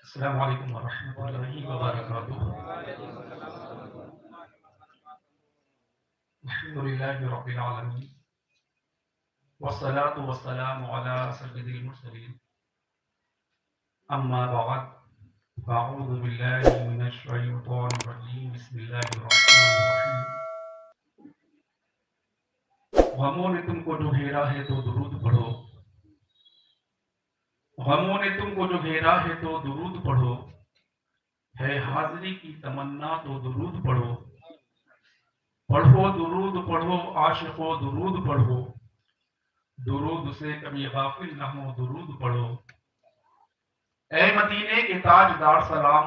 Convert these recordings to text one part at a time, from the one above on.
السلام علیکم ورحمۃ اللہ وبرکاتہ۔ الحمد للہ رب العالمین والصلاة والسلام علی سید المرسلین، اما بعد فاعوذ باللہ من الشیطان الرجیم، بسم اللہ الرحمن الرحیم۔ غموں نے تم کو جو گھیرا ہے تو درود پڑھو، غموں نے تم کو جو گھیرا ہے تو درود پڑھو، ہے حاضری کی تمنا تو درود پڑھو، پڑھو درود پڑھو عاشقو درود پڑھو، درود سے کبھی غافل نہ ہو درود پڑھو۔ اے مدینے کے تاجدار سلام،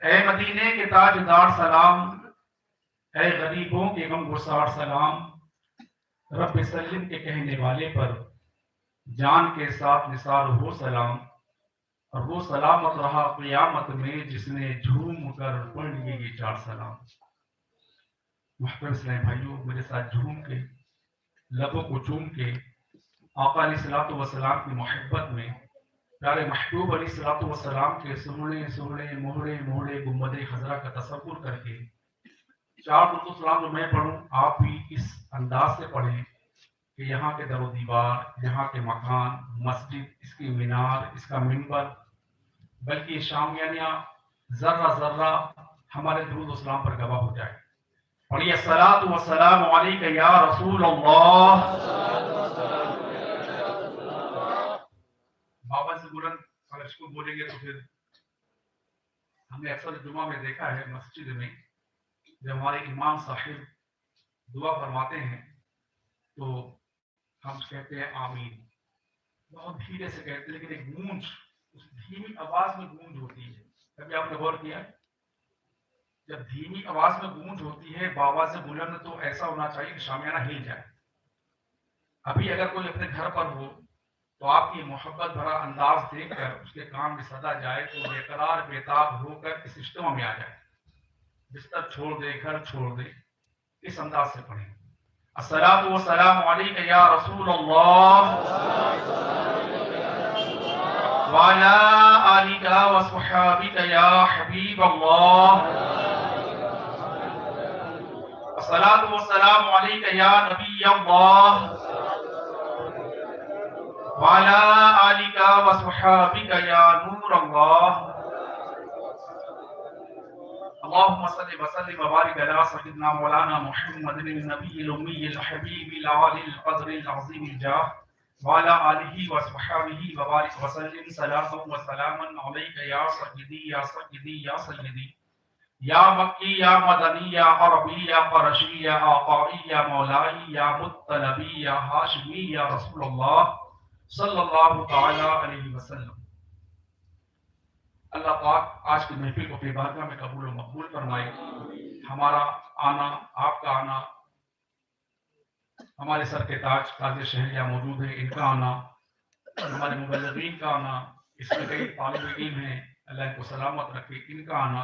اے مدینے کے تاجدار سلام، اے غریبوں کے غم گسار سلام، رب سلم کے کہنے والے پر جان کے ساتھ نثار ہو سلام، اور وہ سلامت رہا قیامت میں جس نے جھوم کر پڑھ لیے یہ چار سلام۔ محترم اسلام بھائیوں، میرے ساتھ جھوم کے لبوں کو چوم کے آقا علیہ الصلوۃ والسلام کی محبت میں پیارے محبوب علیہ الصلوۃ والسلام کے سہنے سہنے موہڑے موہڑے گنبد خضرا کا تصور کر کے چار درود و سلام جو میں پڑھوں آپ بھی اس انداز سے پڑھیں کہ یہاں کے در و دیوار، یہاں کے مکان، مسجد، اس کی مینار، اس کا منبر، بلکہ شامیانہ ذرہ ذرہ ہمارے درود و سلام پر گواہ ہو جائے۔ اور یہ الصلاۃ والسلام علیک یا رسول اللہ۔ بابا سے بلند اگر اس کو بولیں گے تو پھر ہم نے اکثر جمعہ میں دیکھا ہے مسجد میں جب ہمارے امام صاحب دعا فرماتے ہیں تو ہم کہتے ہیں آمین، بہت دھیرے سے کہتے ہیں، لیکن ایک گونج، اس دھیمی آواز میں گونج ہوتی ہے۔ کبھی آپ نے غور کیا ہے جب دھیمی آواز میں گونج ہوتی ہے بآواز بلند تو ایسا ہونا چاہیے کہ شامیانہ ہل جائے۔ ابھی اگر کوئی اپنے گھر پر ہو تو آپ کی محبت بھرا انداز دیکھ کر اس کے کان میں صدا جائے تو بے قرار بےتاب ہو کر اس اجتماع میں آ جائے، بستر چھوڑ دے، گھر چھوڑ دے۔ اس انداز سے پڑھیں، الصلاۃ والسلام علیک یا رسول اللہ وعلی آلک وصحابک یا حبیب اللہ، الصلاۃ والسلام علیک یا نبی اللہ وعلی آلک وصحابک یا نور اللہ، اللهم صل وسلم وبارك على سيدنا مولانا محمد النبي الأمي الحبيب العالي القدر العظيم الجاه وعلى آله وصحبه وبارك وسلم صلاة وسلاما عليك يا سيدي يا سيدي يا سيدي يا مكي يا مدني يا عربي يا قرشي يا آقائي يا مولاي يا مطلبي يا هاشمي يا رسول الله صلی اللہ تعالی علیہ وسلم۔ اللہ پاک آج کی محفل کو اپنی بارگاہ میں قبول و مقبول فرمائے۔ ہمارا آنا، آپ کا آنا، ہمارے سر کے تاج قاضی شہریہ موجود ہیں، ان کا آنا، ہمارے مبلغین کا آنا، اس میں کئی طالب علم ہیں، اللہ ان کو سلامت رکھے، ان کا آنا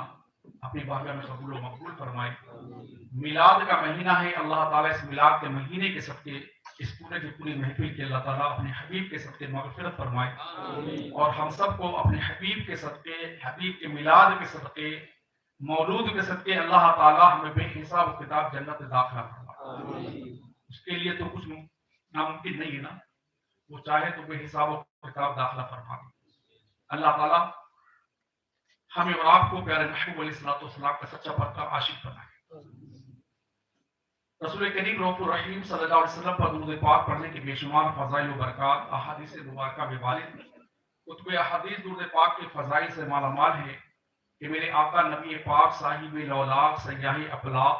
اپنی بارگاہ میں قبول و مقبول فرمائے۔ میلاد کا مہینہ ہے، اللہ تعالیٰ اس میلاد کے مہینے کے صدقے اس پورے کی پوری محفل کے اللہ تعالیٰ اپنے حبیب کے صدقے مغفرت فرمائے، اور ہم سب کو اپنے حبیب کے صدقے، حبیب کے میلاد کے صدقے، مولود کے صدقے اللہ تعالیٰ ہمیں بے حساب و کتاب جنت داخلہ فرمائے۔ اس کے لیے تو کچھ ناممکن نہیں ہے نا، وہ چاہے تو بے حساب و کتاب داخلہ فرما دے۔ اللہ تعالیٰ ہمیں اور آپ کو پیارے محبوب علیہ الصلوۃ والسلام کا سچا پکا عاشق بنائے۔ رسول کریم رؤوف الرحیم صلی اللہ علیہ وسلم پر درود پاک پڑھنے کے بے شمار فضائل و برکات احادیث مبارکہ میں وارد ہیں۔ کتب احادیث درود پاک کے فضائل سے مالا مال ہے کہ میرے آقا نبی پاک صاحب لولاق سیاح افلاق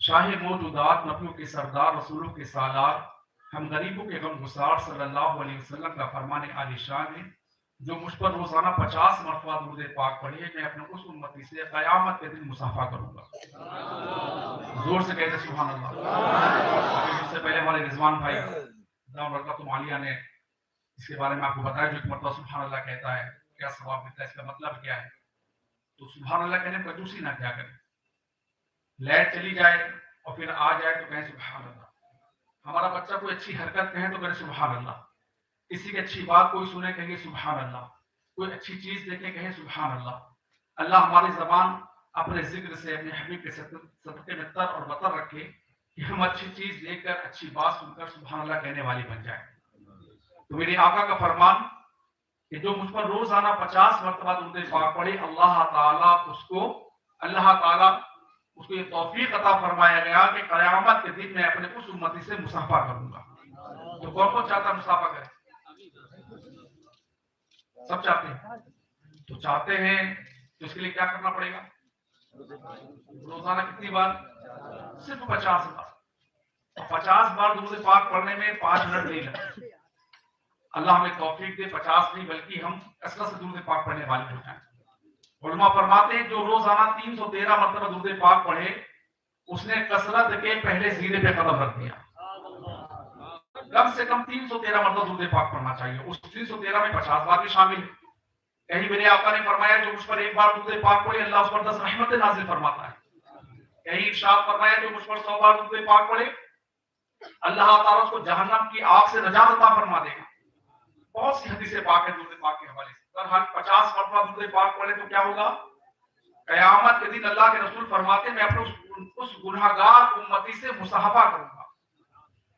شاہ موجودات نبیوں کے سردار رسولوں کے سالار ہم غریبوں کے غم گسار صلی اللہ علیہ وسلم کا فرمان عالی شان ہے جو مجھ پر روزانہ 50 مرتبہ درود پاک پڑھے میں اپنے اس امتی سے قیامت کے دن مصافحہ کروں گا۔ زور سے کہتے سبحان اللہ۔ اس سے پہلے ہمارے رضوان بھائی دام برکاتہ عالیہ نے اس کے بارے میں آپ کو بتایا جو ایک مرتبہ سبحان اللہ کہتا ہے کیا ثواب ملتا ہے، اس کا مطلب کیا ہے۔ تو سبحان اللہ کہنے پر کنجوسی نہ کیا کریں، لائٹ چلی جائے اور پھر آ جائے تو کہیں سبحان اللہ، ہمارا بچہ کوئی اچھی حرکت کہے تو کہیں سبحان اللہ، کسی کی اچھی بات کوئی سنے کہیں سبحان اللہ، کوئی اچھی چیز دیکھیں کہیں سبحان اللہ. اللہ ہماری زبان اپنے ذکر سے اپنے حبیب کے صدقے میں تر اور بتر رکھے کہ ہم اچھی چیز دیکھ کر اچھی بات سن کر سبحان اللہ کہنے والی بن جائیں. تو میرے آقا کا فرمان کہ جو مجھ پر روزانہ 50 مرتبہ درود پاک پڑھے اللہ تعالیٰ اس کو یہ توفیق عطا فرمایا گیا کہ قیامت کے دن میں اپنے اس امتی سے مصافحہ کروں گا. تو کون کون چاہتا ہے مصافحہ کرے؟ سب چاہتے ہیں. تو چاہتے ہیں تو اس کے لیے کیا کرنا پڑے گا؟ روزانہ کتنی بار؟ صرف 50 بار. 50 بار درود پاک پڑھنے میں 5 منٹ نہیں لگتے. اللہ ہمیں توفیق دے 50 نہیں بلکہ ہم کثرت سے درود پاک پڑھنے والے ہو جائیں. علماء فرماتے ہیں جو روزانہ 313 مرتبہ درود پاک پڑھے اس نے کثرت کے پہلے زیرے پہ قدم رکھ دیا. کم سے کم 313 مرتبہ درود پاک پڑھنا چاہیے. اس 313 میں 50 بار بھی شامل ہے. کہیں میرے آقا نے فرمایا جو مجھ پر ایک بار درود پاک پڑھے اللہ اس پر 10 رحمتیں نازل فرماتا ہے. کہیں ارشاد فرمایا جو مجھ پر 100 بار درود پاک پڑھے اللہ تعالیٰ اس کو جہنم کی آگ سے نجات عطا فرما دے گا. بہت سی حدیثیں پاک ہیں درود پاک کے حوالے سے. اگر ہر 50 مرتبہ درود پاک پڑھے تو کیا ہوگا؟ قیامت کے دن اللہ کے رسول فرماتے ہیں میں اپنے اس گناہگار امتی سے مصافحہ کروں گا.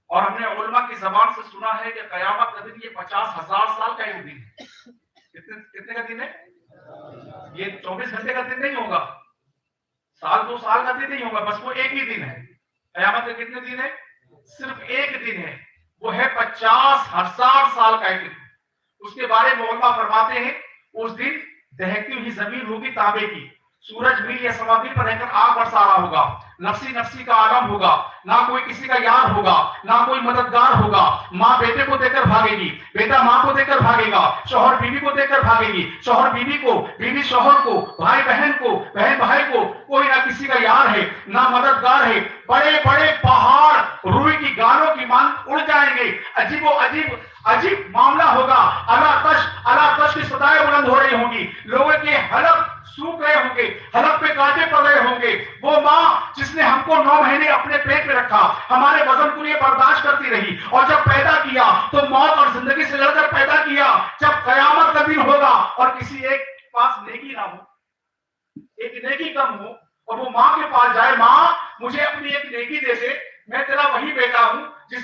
اور ہم نے علماء کی زبان سے سنا ہے کہ قیامت کا دن یہ 50,000 سال کا ایک دن ہے. کتنے کا دن ہے؟ یہ 24 گھنٹے کا دن نہیں ہوگا, سال 2 سال کا دن نہیں ہوگا, بس وہ ایک ہی دن ہے. قیامت کے کتنے دن ہے؟ صرف ایک دن ہے. وہ ہے 50,000 سال کا ایک دن. اس کے بارے میں علماء فرماتے ہیں اس دن دہکتی ہوئی زمین ہوگی تانبے کی, سورج میل یا سوابل پر رہ کر آگ برسا رہا ہوگا, نفسی نفسی کا عالم ہوگا, نہ کوئی کسی کا یار ہوگا, نہ کوئی مددگار ہوگا. ماں بیٹے کو دے کر بھاگے گی, بیٹا ماں کو دے کر بھاگے گا, شوہر بیوی کو دے کر بھاگے گی, شوہر بیوی کو, بیوی شوہر کو, بھائی بہن کو, بہن بھائی کو. کوئی نہ کسی کا یار ہے نہ مددگار ہے. بڑے بڑے پہاڑ روئی کی گالوں کی مانند اڑ جائیں گے. عجیب و عجیب معاملہ ہوگا. اللہ تش کی صدائیں بلند ہو رہی ہوں گی. لوگوں کے حلق سوکھ رہے ہوں گے, حلق پہ کانٹے پڑ رہے ہوں گے. وہ ماں جس نے ہم کو 9 مہینے اپنے پیٹ میں رکھا, ہمارے وزن کو یہ برداشت کرتی رہی, اور جب پیدا کیا تو موت اور زندگی سے لڑ کر پیدا کیا. جب قیامت کا دن ہوگا اور کسی ایک پاس نیکی نہ ہو, ایک نیکی کم ہو, اور وہ ماں کے پاس جائے, ماں مجھے اپنی ایک نیکی دے دے, میں تیرا وہی بیٹا ہوں جس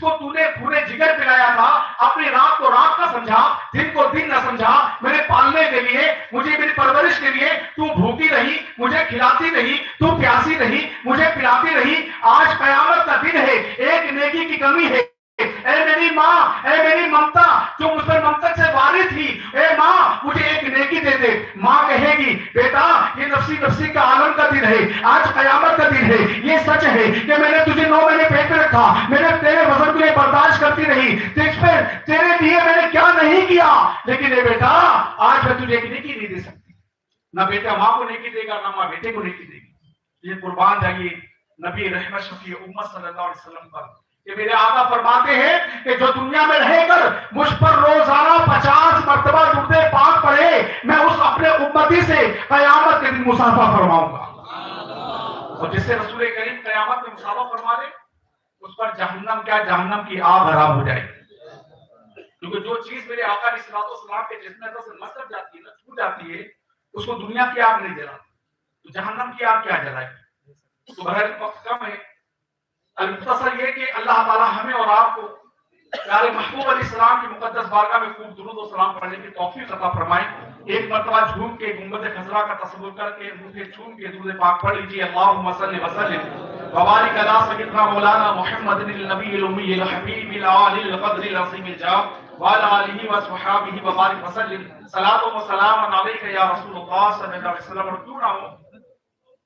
کو تو نے پورے جگر پلایا تھا, اپنی رات کو رات نہ سمجھا, دن کو دن نہ سمجھا, میرے پالنے کے لیے, مجھے میری پرورش کے لیے تو بھوکی رہی, مجھے کھلاتی رہی, تو پیاسی رہی, مجھے پلاتی رہی. آج قیامت کا دن ہے, ایک نیکی کی کمی ہے. اے میری ماں, اے میری ممتا جو مجھ پر ممتا سے وارث تھی, اے ماں مجھے ایک نیکی دے دے. ماں کہے گی بیٹا یہ نفسی کا عالم کا دن ہے, آج قیامت کا دن ہے. یہ سچ ہے کہ میں نے تجھے 9 مہینے پیٹ میں رکھا, میں نے تیرے وزن کو یہ برداشت کرتی رہی, تیرے لیے میں نے کیا نہیں کیا, لیکن اے بیٹا آج میں تجھے ایک نیکی نہیں دے سکتی. نہ بیٹا ماں کو نیکی دے گا, نہ ماں بیٹے کو نیکی دے گی. یہ قربان جائیے نبی رحمت شفیع امت صلی اللہ علیہ وسلم پر کہ میرے آقا فرماتے ہیں کہ جو دنیا میں رہ کر مجھ پر روزانہ 50 مرتبہ درود پاک پڑھے, میں اس اپنے امتی سے قیامت کے دن مصافحہ فرماؤں گا. اور جس سے رسول کریم قیامت میں مصافحہ فرما لے اس پر جہنم کی آگ حرام ہو جائے. کیونکہ جو چیز میرے آقا علیہ الصلوۃ والسلام کے جسم سے مس جاتی ہے, چھو جاتی ہے, اس کو دنیا کی آگ نہیں جلاتی, تو جہنم کی آگ کیا جلائے. تو بہر وقت کم ہے. المختصر یہ کہ اللہ تعالی ہمیں اور آپ کو پیارے محبوب علیہ السلام کی مقدس بارگاہ میں خوب درود و سلام پڑھنے کی توفیق عطا فرمائے. ایک مرتبہ جھوم کے گنبد خضرا کا تصور کر کے منہ چھوم کے درود پاک پڑھ لیجیے. اللہم صلی وسلم وبارک علی سیدنا مولانا محمد النبی الامی الحبیب العالی القدر العظیم الجاه وعلى آلہ وصحبہ وبارک وسلم. صلاۃ و سلام علیک یا رسول اللہ صلی اللہ علیہ وسلم. اور کیوں نہ ہو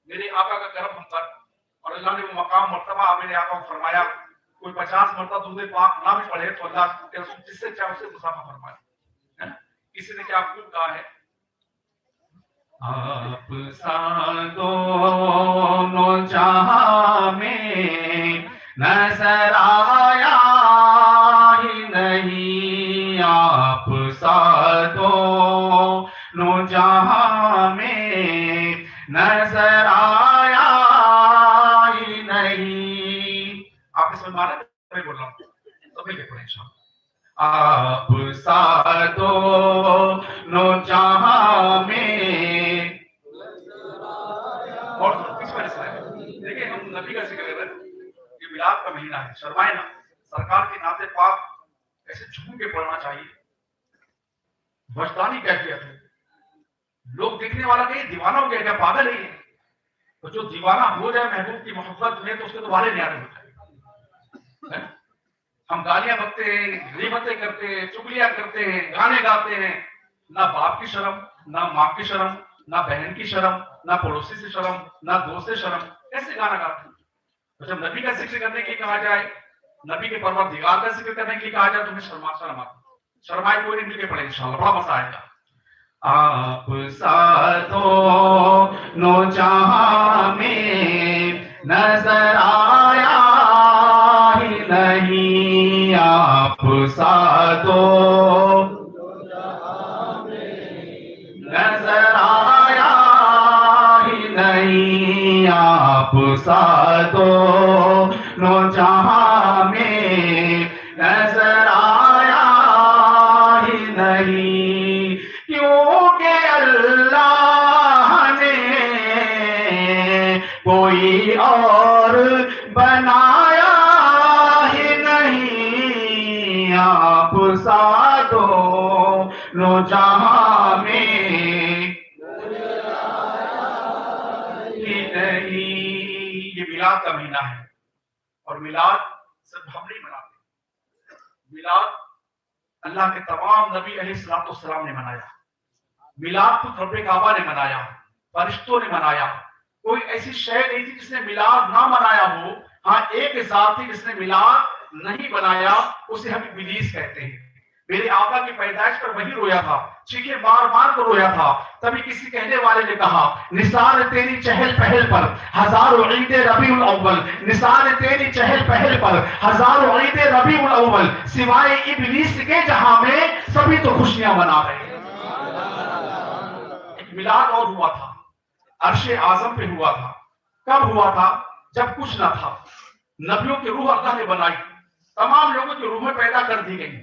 میرے آقا کا کرم ہم پر, اور اللہ نے وہ مقام مرتبہ میرے آقا کو فرمایا کوئی 50 مرتبہ درود پاک نہ بھی پڑھے تو اللہ کے رسول جس سے چاہے اسے مصافحہ فرمائے. کسی نے کیا خوب کہا ہے, آپ سا دونوں جہاں میں نظر آیا ہی نہیں, آپ سا دونوں جہاں میں نظر آیا ہی نہیں. آپ اس میں مانا میں بول رہا ہوں تو میں پڑھیں انشاءاللہ. آپ سا دونوں میں اور اس پر دیکھیں ہم نبی کا ذکر کر رہے ہیں، یہ میلاد کا مہینہ ہے، شرمائے نا سرکار کی نعت پاک ایسے جھوم کے پڑھنا چاہیے، وجدانی کیفیت ہے، لوگ دیکھنے والا کہ یہ دیوانہ ہو گیا کیا، پاگل ہے یہ، تو جو دیوانہ ہو جائے محبوب کی محبت میں تو اس کے دوبارے نیارے ہو جائے۔ ہم گالیاں بکتے ہیں، غیبتیں کرتے ہیں، چگلیاں کرتے ہیں، گانے گاتے ہیں، نہ باپ کی شرم، نہ ماں کی شرم، نہ بہن کی شرم، نہ پڑوسی سے شرم، نہ دوست سے شرم، کیسے گانا گاتے ہیں؟ تو جب نبی کا ذکر کرنے کے لیے کہا جائے، نبی کے پروردگار کا ذکر کرنے کے لیے کہا جائے تو ہمیں شرم آتی، شرمائے کوئی نہیں، مل کے پڑھے انشاءاللہ بڑا مزہ آئے گا۔ آپ ساتوں جہاں میں نظر آیا ہی نہیں، آپ ساتوں نظر آیا ہی نہیں، آپ ساتوں جہاں میں نظر آیا ہی نہیں، کیونکہ اللہ نے کوئی اور بنایا ہی نہیں، آپ ساتوں جہاں میں نہیں۔ یہ میلاد کا مہینہ ہے، اور میلاد صرف ہم نہیں مناتے، میلاد اللہ کے تمام نبی علیہ السلام نے منایا، میلاد خود رب کعبہ نے منایا، فرشتوں نے منایا، کوئی ایسی شے نہیں تھی جس نے میلاد نہ منایا ہو۔ ہاں ایک ذات تھی جس نے میلاد نہیں بنایا، اسے ہم ابلیس کہتے ہیں۔ میرے آقا کی پیدائش پر وہی رویا تھا، چیخے مار مار کر رویا تھا، تبھی کسی کہنے والے نے کہا نثار تیری چہل پہل پر ہزاروں عید ربیع الاول، نثار تیری چہل پہل پر ہزاروں عید ربیع الاول، سوائے ابلیس کے جہاں میں سبھی تو خوشیاں منا رہے ہیں۔ ایک میلاد اور ہوا تھا، عرش اعظم پہ ہوا تھا۔ کب ہوا تھا؟ جب کچھ نہ تھا، نبیوں کی روح اللہ نے بنائی، تمام لوگوں کی روحیں پیدا کر دی گئی،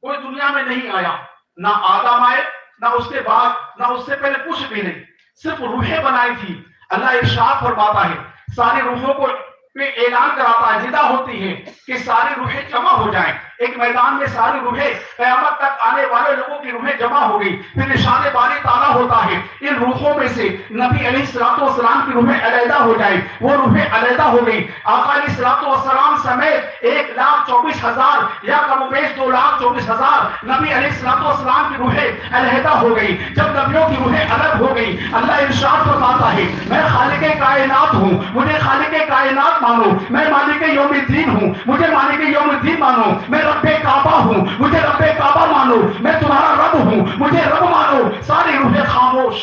کوئی دنیا میں نہیں آیا، نہ آدم آئے، نہ اس کے بعد، نہ اس سے پہلے کچھ بھی نہیں، صرف روحیں بنائی تھی۔ اللہ ارشاد فرماتا ہے، ساری روحوں کو میں اعلان کراتا ہے، ندا ہوتی ہے کہ ساری روحیں جمع ہو جائیں۔ ایک میدان میں ساری روحیں، قیامت تک آنے والے لوگوں کی روحیں جمع ہو گئی، پھر نشان باری تعالیٰ ہوتا ہے ان روحوں میں سے نبی علیہ السلام کی روحیں علیحدہ ہو جائیں، وہ روحیں علیحدہ ہو گئی۔ آقا علیہ السلام سمیت 1,24,000 یا کم و بیش 2,24,000 نبی علیہ السلام کی روحیں علیحدہ ہو گئی۔ جب نبیوں کی روحیں الگ ہو گئی، اللہ ارشاد فرماتا ہے میں خالق کائنات ہوں، مجھے خالق کائنات مانو، میں مالک یوم الدین ہوں، مجھے مالک یوم الدین مانو، میں رب کعبہ ہوں، مجھے رب کعبہ مانو، میں تمہارا رب ہوں، مجھے رب مانو۔ ساری روحیں خاموش،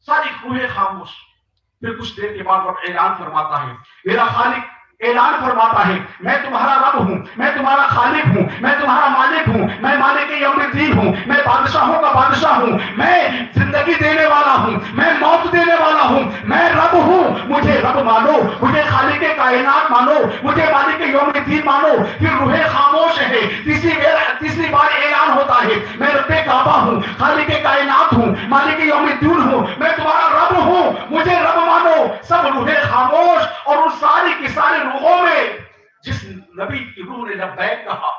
ساری روحیں خاموش۔ پھر کچھ دیر کے بعد رب اعلان فرماتا ہے، میرا خالق اعلان فرماتا ہے میں تمہارا رب ہوں، میں تمہارا خالق ہوں، میں تمہارا مالک ہوں، میں مالک یوم الدین ہوں، میں بادشاہوں کا بادشاہ ہوں، میں زندگی دینے والا ہوں، میں موت دینے والا ہوں، میں رب ہوں، مجھے رب مانو، مجھے خالق کائنات مانو، مجھے مالک یوم الدین مانو۔ پھر روحیں خاموش ہے، تیسری بار اعلان ہوتا ہے میں رب کعبہ ہوں، خالق کائنات ہوں، مالک یوم الدین ہوں، میں تمہارا رب ہوں، مجھے رب مانو۔ سب روحیں خاموش، اور ان ساری کی ساری روحوں میں جس نبی کی روح نے لبیک کہا،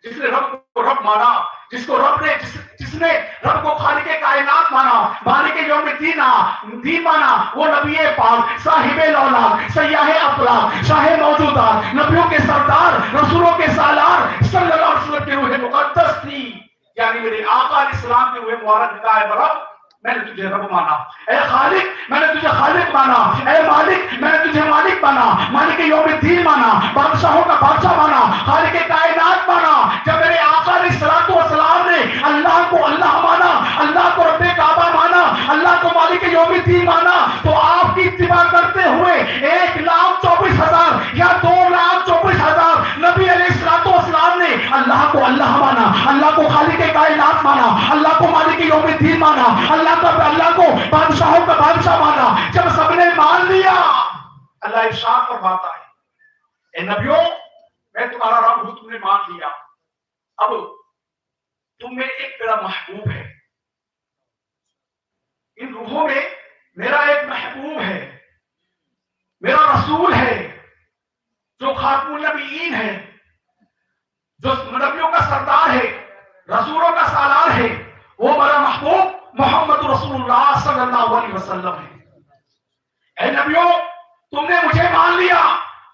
جس نے رب کو رب مانا، جس نے رب کو خالق کائنات مانا، مالک یوم الدین مانا، وہ نبی پاک صاحب الاولاد سیاح افلاک شاہ موجودات نبیوں کے سردار رسولوں کے سالار صلی اللہ علیہ وسلم کی روح مقدس تھی۔ یعنی میرے آقا علیہ السلام کی روح مبارک کا ہے رب میں نے تجھے رب مانا، اے خالق میں نے تجھے خالق مانا، اے مالک میں نے تجھے مالک مانا، مالک یوم الدین مانا، بادشاہوں کا بادشاہ مانا، خالق کائنات مانا۔ جب میرے آقا علیہ السلام نے اللہ کو اللہ مانا، اللہ کو رب کعبہ مانا، اللہ کو مالک یوم الدین مانا، تو آپ کی اتباع کرتے ہوئے 1,24,000 یا 2,24,000 نبی علیہ السلام نے اللہ کو اللہ مانا، اللہ کو خالق کائنات مانا، اللہ کو مالک یوم الدین مانا، اللہ کو بادشاہوں کا بادشاہ مانا۔ جب سب نے مان لیا، اللہ ارشاد فرماتا ہے اے نبیوں میں تمہارا رب ہوں، تم نے مان لیا، اب تم میں ایک میرا محبوب ہے، روحوں میں میرا ایک محبوب ہے، میرا رسول ہے، جو خاتم النبیین ہے، جو نبیوں کا سردار ہے، رسولوں کا سالار ہے، وہ میرا محبوب محمد رسول اللہ صلی اللہ علیہ وسلم ہے۔ اے نبیوں، تم نے مجھے مان لیا،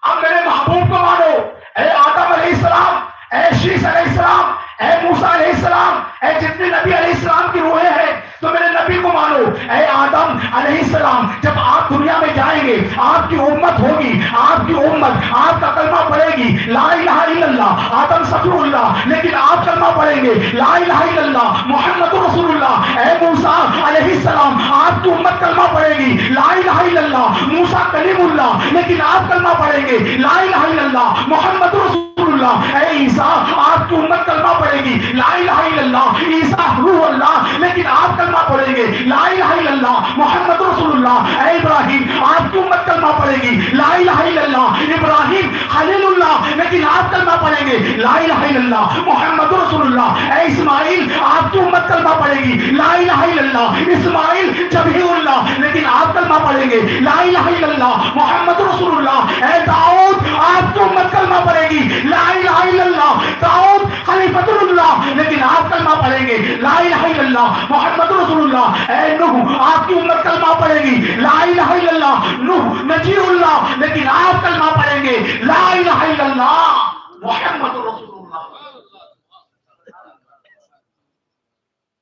اب میرے محبوب کو مانو۔ اے آدم علیہ السلام، اے شیس علیہ السلام، اے موسیٰ علیہ السلام، اے جتنے نبی علیہ السلام کی روحیں ہیں تو میرے نبی کو مانو۔ اے آدم علیہ السلام، جب آپ دنیا میں جائیں گے، آپ کی امت ہوگی، آپ کی امت آپ کا کلمہ پڑھے گی لا الہ الا اللہ آدم صفی اللہ، لیکن آپ کلمہ پڑھیں گے لا الہ الا اللہ محمد رسول اللہ۔ اے موسیٰ علیہ السلام، آپ کی امت کلمہ پڑھے گی لا الہ الا اللہ موسیٰ کلیم اللہ، لیکن آپ کلمہ پڑھیں گے لا الہ الا اللہ محمد رسول اللہ۔ اے عیسیٰ، آپ کی امت کلمہ پڑھے گی لا الہ الا اللہ عیسیٰ روح اللہ، لیکن آپ کلمہ پڑھیں گے لا الہ الا اللہ محمد رسول اللہ۔ اے ابراہیم، آپ کی امت کلمہ پڑھے گی لا الہ الا اللہ ابراہیم خلیل اللہ، لیکن آپ کلمہ پڑھیں گے لا الہ الا اللہ محمد رسول اللہ۔ اے اسماعیل، آپ کی امت کلمہ پڑھے گی لا الہ الا اللہ اسماعیل جبیہ اللہ، لیکن آپ کلمہ پڑھیں گے لا الہ الا اللہ محمد رسول اللہ۔ اے داؤد، آپ کی امت کلمہ پڑھے گی لا الہ الا اللہ داؤد خلیفۃ اللہ، لیکن آپ کلمہ پڑھیں گے لا الہ الا اللہ محمد رسول اللہ۔ اے نوح، آپ کی امت کلمہ پڑھے گی لا الہ الا اللہ نوح نجی اللہ، لیکن آپ کلمہ پڑھیں گے لا الہ الا اللہ محمد رسول اللہ۔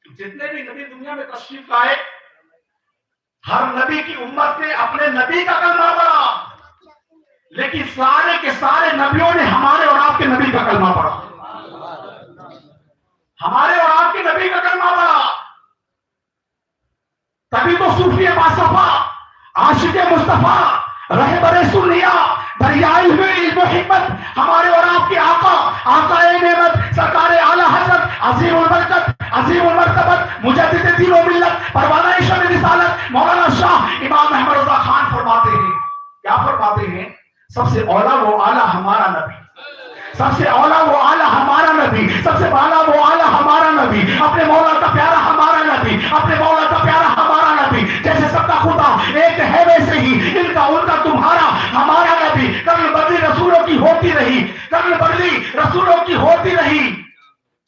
جتنے بھی نبی دنیا میں تشریف لائے، ہر نبی کی امت نے اپنے نبی کا کلمہ پڑھا، لیکن سارے کے سارے نبیوں نے ہمارے اور آپ کے نبی کا کلمہ پڑھا، ہمارے اور آپ کے نبی کا کلمہ پڑھا۔ تبھی تو صوفی باصفا، عاشق مصطفیٰ، رہبر سنیا، دریائے ہوئے علم و حکمت، ہمارے اور آپ کے آقا، آقا نعمت، سرکار اعلیٰ حضرت، عظیم البرکت، عظیم المرتبت، مجدد دین و ملت، پروانہ شمع رسالت، مولانا شاہ امام احمد رضا خان فرماتے ہیں، کیا فرماتے ہیں؟ سب سے اولا وہ اعلیٰ ہمارا نبی، سب سے اولا وہ اعلیٰ ہمارا نبی، سب سے بالا وہ اعلیٰ ہمارا نبی، اپنے مولا کا پیارا ہمارا نبی، اپنے مولا کا پیارا ہمارا نبی، جیسے سب کا خدا ایک ہے ویسے ہی ان کا تمہارا ہمارا نبی۔ قبل بدلی رسولوں کی ہوتی رہی، قبل بدلی رسولوں کی ہوتی رہی،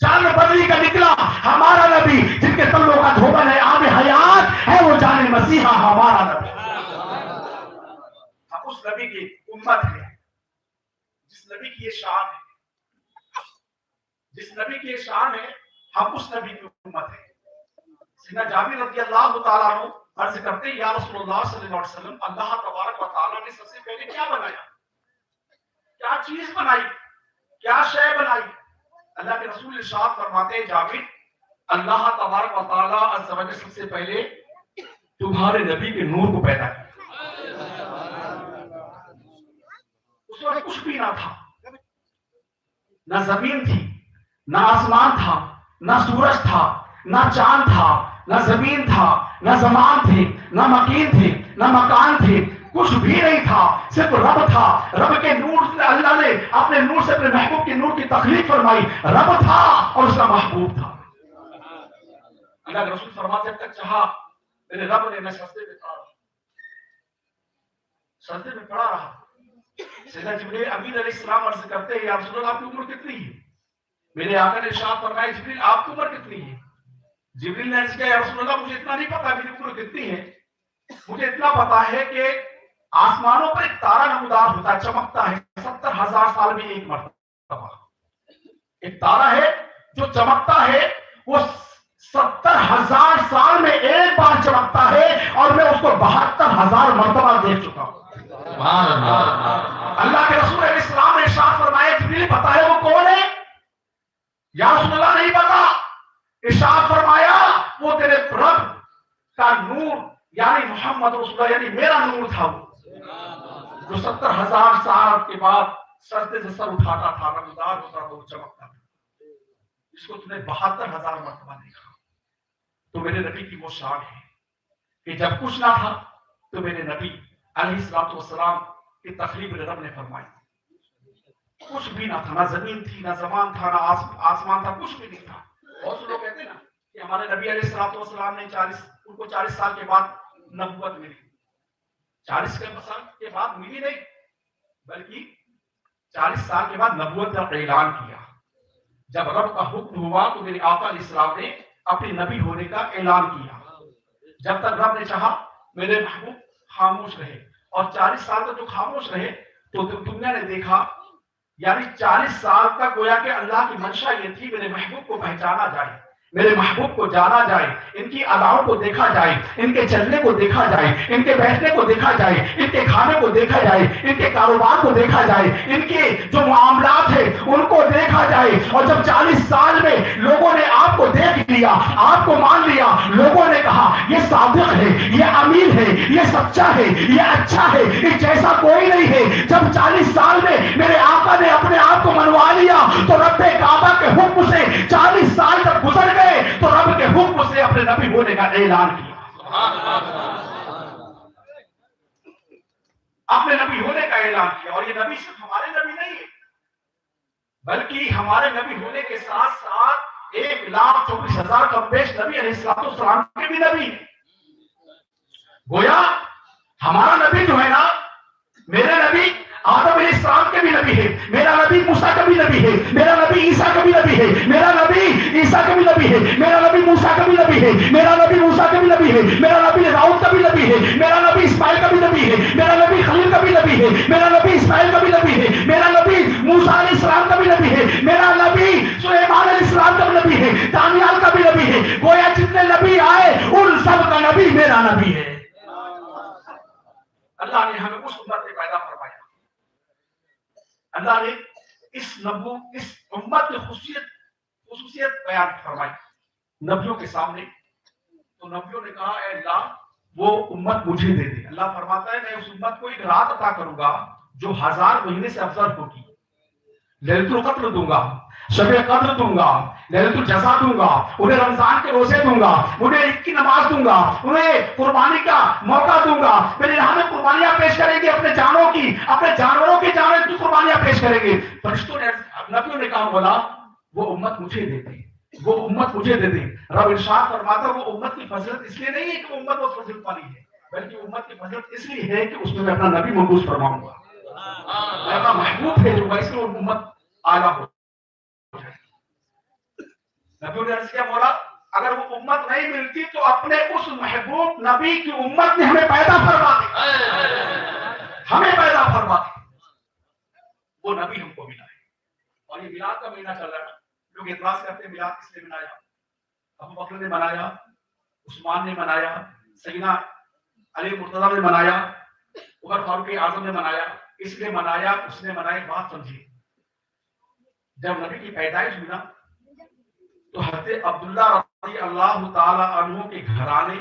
چاند بدلی کا نکلا ہمارا نبی، جن کے تلوں کا دھوبن ہے آب حیات ہے وہ جان مسیحا ہمارا نبی۔ ہم اس نبی کی امت ہے جس نبی کی یہ شان ہے، جس نبی کی یہ شان ہے، ہم اس نبی کی امت ہے۔ سیدنا جابر رضی اللہ تعالیٰ عنہ عرض کرتے ہیں، یا رسول اللہ صلی اللہ علیہ وسلم، اللہ تبارک و تعالیٰ نے سب سے پہلے کیا بنایا؟ کیا چیز بنائی؟ کیا شے بنائی؟ اللہ کے رسول ارشاد فرماتے ہیں، جابر، اللہ تبارک و تعالیٰ عز و جل سب سے پہلے تمہارے نبی کے نور کو پیدا کیا۔ اس وقت کچھ بھی نہ تھا، نہ زمین تھی، نہ آسمان تھا، نہ سورج تھا، نہ چاند تھا، نہ زمین تھا، نہ زمان تھے، نہ مکین تھے، نہ مکان تھے، کچھ بھی نہیں تھا، صرف رب تھا۔ رب کے نور سے اللہ نے اپنے نور سے اپنے محبوب کے نور کی تخلیق فرمائی، رب تھا اور اس کا محبوب تھا۔ اللہ کے رسول فرماتے ہیں، تک چاہا میرے رب نے، میں سجدے میں پڑا رہا، سجدے میں پڑا رہا۔ سیدنا جبریل امین علیہ السلام عرض کرتے ہیں، یا رسول اللہ آپ کی عمر کتنی ہے؟ میرے آقا نے ارشاد فرمایا، جبریل آپ کی عمر کتنی ہے؟ جبریل نے عرض کیا، یا رسول اللہ مجھے اتنا نہیں پتا میری عمر کتنی ہے، مجھے اتنا پتا ہے کہ آسمانوں پر ایک تارا نمودار ہوتا ہے، چمکتا ہے 70,000 سال میں ایک مرتبہ۔ ایک تارا ہے جو چمکتا ہے، وہ 70,000 سال میں ایک بار چمکتا ہے، اور میں اس کو 72,000 مرتبہ دیکھ چکا ہوں۔ اللہ کے رسول علیہ السلام نے ارشاد فرمایا، جبریل پتا ہے وہ کون ہے؟ یا رسول اللہ نہیں پتا۔ ارشاد فرمایا، وہ تیرے رب کا نور یعنی محمد رسول اللہ یعنی میرا نور تھا، وہ جو 70,000 سال کے بعد سجدے سے سر اٹھاتا تھا، رمضان ہوتا تھا، وہ چمکتا تھا، جس کو تم نے 72,000 مرتبہ دیکھا۔ تو میرے نبی کی وہ شان ہے کہ جب کچھ نہ تھا تو میرے نبی علیہ الصلوۃ والسلام کی تخلیق رب نے فرمائی۔ کچھ بھی نہ تھا، نہ زمین تھی، نہ زمان تھا، نہ آسمان تھا، کچھ بھی نہیں تھا۔ بہت سے لوگ کہتے ہیں نا کہ ہمارے نبی علیہ الصلوۃ والسلام نے ان کو 40 سال کے بعد نبوت ملی. 40 سال کے بعد ملی نہیں، بلکہ 40 سال کے بعد نبوت کا اعلان کیا. جب رب کا حکم ہوا تو میرے آقا علیہ السلام نے اپنے نبی ہونے کا اعلان کیا. جب تک رب نے چاہا میرے محبوب خاموش رہے، اور 40 سال تک جو خاموش رہے تو دنیا نے دیکھا، یعنی 40 سال تک گویا کہ اللہ کی منشا یہ تھی میرے محبوب کو پہچانا جائے، میرے محبوب کو جانا جائے، ان کی اداؤں کو دیکھا جائے، ان کے چلنے کو دیکھا جائے، ان کے بیٹھنے کو دیکھا جائے، ان کے کھانے کو دیکھا جائے، ان کے کاروبار کو دیکھا جائے، ان کے جو معاملات ہیں ان کو دیکھا جائے. اور جب 40 سال میں لوگوں نے آپ کو دیکھ لیا، آپ کو مان لیا، لوگوں نے کہا یہ صادق ہے، یہ امین ہے، یہ سچا ہے، یہ اچھا ہے، اس جیسا کوئی نہیں ہے. جب 40 سال میں میرے آقا نے اپنے آپ کو منوا لیا تو رب کعبہ کے حکم سے 40 سال تک گزر گئے تو رب کے حکم سے اپنے نبی ہونے کا اعلان کیا. اپنے نبی ہونے کا اعلان کیا. اور یہ نبی صرف ہمارے نبی نہیں ہے، بلکہ ہمارے نبی ہونے کے ساتھ ساتھ 1,24,000 کم بیش نبی علیہ السلام کے بھی نبی ہیں. گویا ہمارا نبی جو ہے نا، میرے نبی آدم علیہ السلام کے بھی نبی ہے، میرا نبی موسیٰ کا بھی نبی ہے، میرا نبی عیسیٰ کا بھی نبی ہے، میرا نبی عیسیٰ کا بھی نبی ہے، میرا نبی موسیٰ کا بھی نبی ہے، میرا نبی موسیٰ کا بھی نبی ہے، میرا نبی داؤد کا بھی نبی ہے، میرا نبی اسماعیل کا بھی نبی ہے، میرا نبی خلیل کا بھی نبی ہے، میرا نبی اسماعیل کا بھی نبی ہے، میرا نبی موسیٰ علیہ السلام کا بھی نبی ہے، میرا نبی سلیمان علیہ السلام کا بھی نبی ہے، دانیال کا بھی نبی ہے. گویا جتنے نبی آئے ان سب کا نبی میرا نبی ہے. اللہ نے ہمیں اس امت میں پیدا فرمایا. اللہ نے اس امت کی خصوصیت بیان فرمائی نبیوں کے سامنے. تو نبیوں نے کہا اے اللہ وہ امت مجھے دے دے. اللہ فرماتا ہے میں اس امت کو ایک رات عطا کروں گا جو 1000 مہینے سے افضل ہوگی. لیلۃ القدر دوں گا، شب قدر دوں گا، لیلۃ الجزا دوں گا، انہیں رمضان کے روزے دوں گا، انہیں عید کی نماز دوں گا، انہیں قربانی کا موقع دوں گا. میری راہ میں قربانیاں پیش کریں گے، اپنے جانوں کی، اپنے جانوروں کی جانیں کی قربانیاں پیش کریں گے. فرشتوں نے نبیوں نے کہا بولا وہ امت مجھے دے دے، وہ امت مجھے دے دے. رب ارشاد فرماتا وہ امت کی فضیلت اس لیے نہیں ہے کہ وہ امت بہت فضیلت والی ہے، بلکہ امت کی فضیلت اس لیے ہے کہ اس میں اپنا نبی مبعوث فرماؤں گا، اپنا محبوب بھیجوں گا، اس لیے وہ امت اعلیٰ ہو جائے. نبیوں نے عرض کیا مولا اگر وہ امت نہیں ملتی تو اپنے اس محبوب نبی کی امت نے ہمیں پیدا فرما دی، ہمیں پیدا فرما دی. وہ نبی ہم کو ملا ہے. اور یہ میلاد کا مہینہ چل رہا ہے. لوگ اعتراض کرتے ہیں میلاد کس نے منایا؟ ابو بکر نے منایا، عثمان نے منایا، سیدنا علی مرتضیٰ نے منایا، عمر فاروق اعظم نے منایا. اس نے منایا، اس نے منایا. بات سمجھیے، جب نبی کی پیدائش ہوئی نا تو حضرت عبداللہ رضی اللہ تعالی عنہ کے گھرانے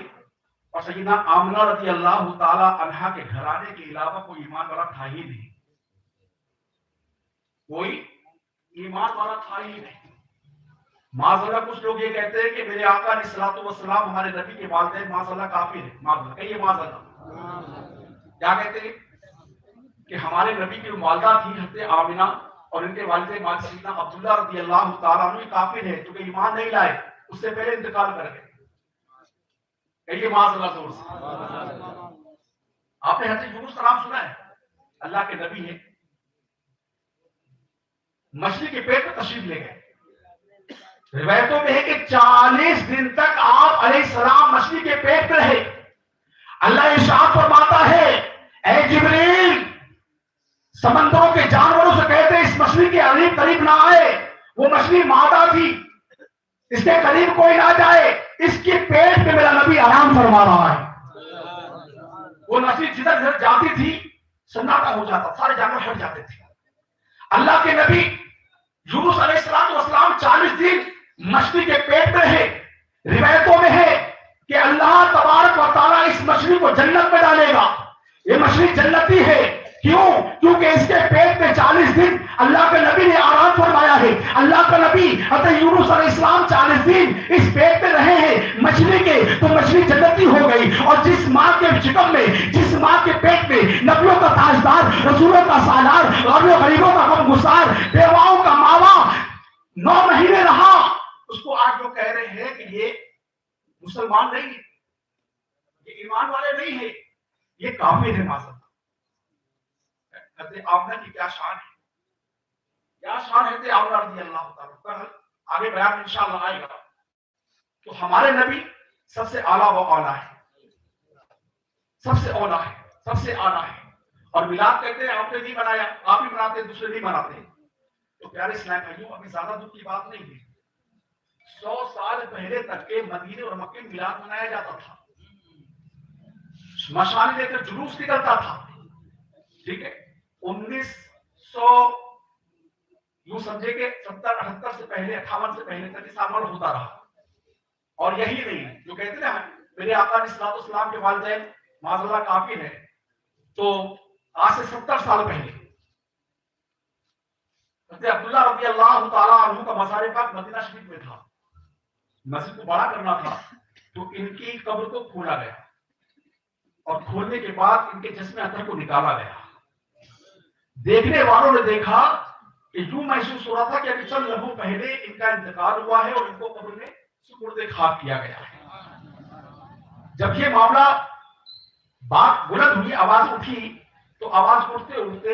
اور سیدنا آمنہ رضی اللہ تعالی عنہا کے گھرانے کے علاوہ کوئی ایمان والا تھا ہی نہیں، کوئی ایمان والا تھا ہی نہیں. معاذاللہ کچھ لوگ یہ کہتے ہیں کہ میرے آقا علیہ الصلوۃ والسلام ہمارے نبی کے والدین معاذاللہ کافر ہیں. معاذاللہ کہیے معاذاللہ. کیا کہتے ہیں کہ ہمارے نبی کی والدہ تھی حضرت آمنہ اور ان کے والد سیدنا عبداللہ رضی اللہ تعالیٰ عنہ کافر ہے کیونکہ ایمان نہیں لائے، اس سے پہلے انتقال کر گئے. کہیے معاذاللہ زور سے. آپ نے حضرت یونس کا نام سنا ہے؟ اللہ کے نبی ہیں، مچھلی کے پیٹ میں تشریف لے گئے. روایتوں میں ہے کہ 40 دن تک آپ علیہ السلام مچھلی کے پیٹ میں رہے. اللہ ارشاد فرماتا ہے اے جبریل سمندروں کے جانوروں سے کہتے اس مچھلی کے قریب نہ آئے. وہ مچھلی مادہ تھی، اس کے قریب کوئی نہ جائے، اس کے پیٹ میں میرا نبی آرام فرما رہا ہے. وہ مچھلی جدھر جدھر جاتی تھی سناٹا ہو جاتا، سارے جانور ہٹ جاتے تھے. اللہ کے نبی یونس علیہ السلام 40 دن مچھلی کے پیٹ میں رہے. روایتوں میں ہے کہ اللہ تبارک و تعالیٰ اس مچھلی کو جنت میں ڈالے گا. یہ مچھلی جنتی ہے. کیوں؟ کیونکہ اس کے پیٹ میں 40 دن اللہ کے نبی نے آرام فرمایا ہے. اللہ کا نبی حضرت یونس علیہ السلام 40 دن اس پیٹ میں رہے ہیں مچھلی کے، تو مچھلی جنتی ہو گئی. اور جس ماں کے چکم میں، جس ماں کے پیٹ میں نبیوں کا تاجدار، رسولوں کا سالار، غریبوں کا غمگسار، بیواؤں کا ماوا 9 مہینے رہا، اس کو آج لوگ کہہ رہے ہیں کہ یہ مسلمان نہیں ہے، یہ ایمان والے نہیں ہے، یہ کافر ہے معاذ اللہ۔ حضرت آمنہ کی کیا شان ہے، کیا شان ہے آمنہ رضی اللہ تعالیٰ، آگے بیان انشاءاللہ آئے گا۔ تو ہمارے نبی سب سے اعلیٰ و اعلیٰ ہے، سب سے اولا ہے، سب سے اعلیٰ ہے۔ اور میلاد کہتے ہیں آپ نے نہیں بنایا، آپ ہی بناتے ہیں، دوسرے نہیں بناتے۔ تو پیارے اسلام بھائیوں، ابھی زیادہ دکھ کی بات نہیں ہے، 100 سال پہلے تک کے مدینے اور مکے میں میلاد منایا جاتا تھا، مشعل لے کر جلوس نکلتا تھا، ٹھیک ہے۔ 1900 یوں سمجھے کہ 70 78 سے پہلے 58 سے پہلے تک اس عمل ہوتا رہا۔ اور یہی نہیں جو کہتے ہیں میرے آقا علیہ الصلوۃ والسلام کے والدین معاذ اللہ کافر ہے، تو آج سے 70 سال پہلے حضرت عبداللہ رضی اللہ تعالیٰ عنہ کا مزار پاک مدینہ شریف میں تھا، مسجد کو بڑا کرنا تھا، تو ان کی قبر کو کھولا گیا، اور کھولنے کے بعد ان کے جسم اطہر کو نکالا گیا۔ دیکھنے والوں نے دیکھا کہ یوں محسوس ہو رہا تھا کہ ابھی چند لمحوں پہلے ان کا انتقال ہوا ہے اور ان کو قبر میں سپرد خاک کیا گیا ہے۔ جب یہ معاملہ بات بلند ہوئی، آواز اٹھی، تو آواز اٹھتے اٹھتے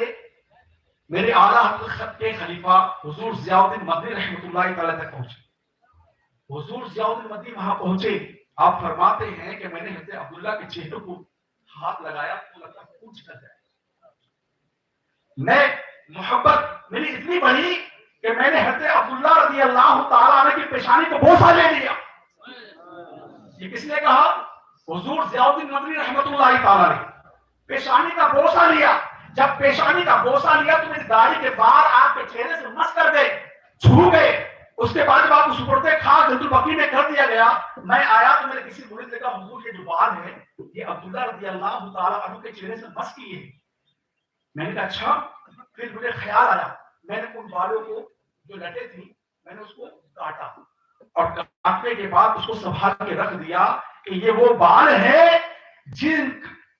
میرے اعلیٰ حضرت کے خلیفہ حضور ضیاء الدین مدنی رحمۃ اللہ تعالی تک پہنچے۔ حضور ضیاء الدین مدنی وہاں پہنچے، آپ فرماتے ہیں کہ میں نے حضرت عبداللہ کے چہرے کو ہاتھ لگایا تو لگتا کچھ کر جائے، میں محبت میری اتنی بڑی کہ میں نے حضرت عبداللہ رضی اللہ تعالیٰ عنہ کی پیشانی کو بوسہ لے لیا۔ یہ کس نے کہا؟ حضور ضیاء الدین مدنی رحمۃ اللہ تعالیٰ نے پیشانی کا بوسہ لیا۔ جب پیشانی کا بوسہ لیا تو میری داڑھی کے بال آپ کے چہرے سے مس کر گئے، چھو گئے۔ اس کے بعد آپ کو سپرد خاک جنت البقیع میں کر دیا گیا۔ میں آیا تو میرے کسی مرید نے کہا حضور یہ جو بال ہے یہ عبداللہ رضی اللہ تعالیٰ عنہ کے چہرے سے مس کیے ہیں۔ میں نے کہا اچھا۔ پھر مجھے خیال آیا، میں نے ان بالوں کو جو لٹے تھی میں نے اس کو کاٹا، اور کاٹنے کے بعد اس کو سنبھال کے رکھ دیا کہ یہ وہ بال ہے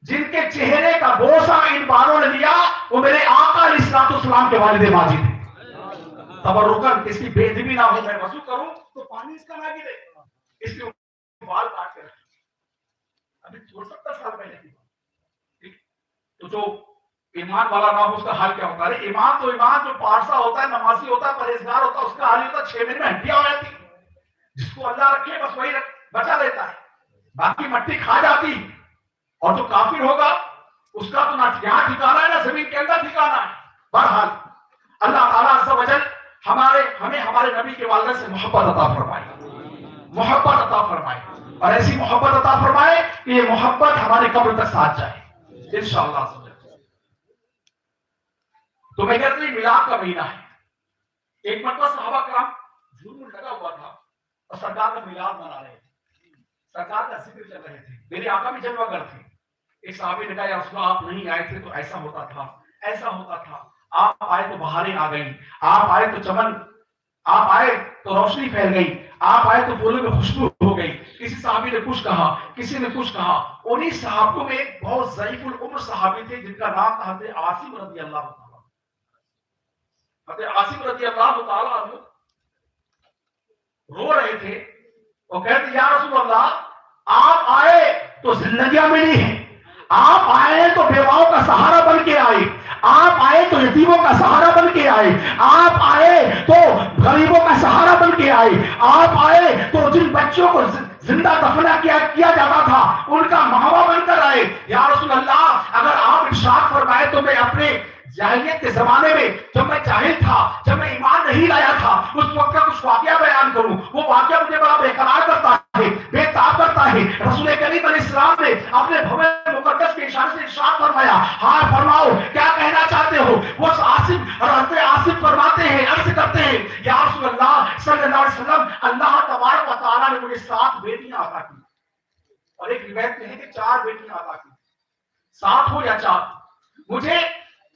جن کے چہرے کا بوسہ ان بالوں نے لیا، وہ میرے آقا علیہ الصلوۃ والسلام کے والد ماجد ہیں۔ تبرکن اس کی بے ادبی نہ ہو، میں وضو کروں تو پانی اس کا نہ گرے، اس لیے بال کاٹ کے رکھے۔ ابھی 70 سال پہلے کی بات۔ تو جو ایمان والا نہ ہو اس کا حال کیا ہوتا ہے؟ ایمان تو ایمان جو پارسا ہوتا ہے، نمازی ہوتا ہے، پرہیزگار ہوتا ہے، اس کا حال ہوتا ہے 6 مہینے میں ہڈیاں ہو جاتی، جس کو اللہ رکھے بس وہی بچا لیتا ہے، باقی مٹی کھا جاتی۔ اور جو کافر ہوگا اس کا تو نہ یہاں ٹھکانا ہے نہ زمین کے اندر ٹھکانا ہے۔ بہرحال اللہ تعالیٰ عز و جل ہمیں ہمارے نبی کے والدہ سے محبت عطا فرمائے، محبت عطا فرمائے، اور ایسی محبت عطا فرمائے کہ یہ محبت ہمارے قبر تک ساتھ جائے انشاءاللہ۔ تو میں کہتا ہوں میلاد کا مہینہ ہے۔ ایک مرتبہ صحابہ کرام جھوم لگا ہوا تھا اور سرکار کا میلاد منا رہے تھے، سرکار کا ذکر چل رہے تھے، میرے آقا بھی جلوہ گر تھے۔ ایک صحابی نے کہا یا رسول اللہ آپ نہیں آئے تھے تو ایسا ہوتا تھا، ایسا ہوتا تھا، آپ آئے تو بہاریں آ گئی، آپ آئے تو چمن، آپ آئے تو روشنی پھیل گئی، آپ آئے تو پھولوں میں خوشبو ہو گئی۔ کسی صحابی نے کچھ کہا، کسی نے کچھ کہا۔ انہی صحابوں میں ایک بہت ضعیف العمر صحابی تھے جن کا نام تھا حضرت عاصم رضی اللہ تعالیٰ۔ حضرت عاصم رضی اللہ تعالیٰ عنہ رو رہے تھے، وہ کہتے یا رسول اللہ آپ آئے تو زندگیاں ملی ہیں، آپ آئے تو بیواؤں کا سہارا بن کے آئے، آپ آئے تو یتیموں کا سہارا بن کے آئے، آپ آئے تو غریبوں کا سہارا بن کے آئے، آپ آئے تو جن بچوں کو زندہ دفنا کیا جاتا تھا ان کا ماوا بن کر آئے۔ یا رسول اللہ اگر آپ ارشاد فرمائے تو میں اپنے جاہلیت کے زمانے میں جب میں جاہل تھا، جب میں ایمان نہیں لایا تھا، اس وقت کا کچھ واقعہ بیان کروں۔ وہ واقعہ مجھے بڑا بے قرار کرتا ہے، بے تاب کرتا ہے۔ رسول کریم علیہ السلام نے اپنے بھون مقدس کے اشارے سے ارشاد فرمایا، ہاں فرماؤ کیا کہنا چاہتے ہو؟ وہ عاصم اور حضرت عاصم فرماتے ہیں، عرض کرتے ہیں یا رسول اللہ صلی اللہ علیہ وسلم اللہ تبارک و تعالیٰ نے مجھے 7 بیٹیاں عطا کی، اور ایک روایت میں ہے کہ 4 بیٹیاں عطا کی، 7 ہو یا 4، مجھے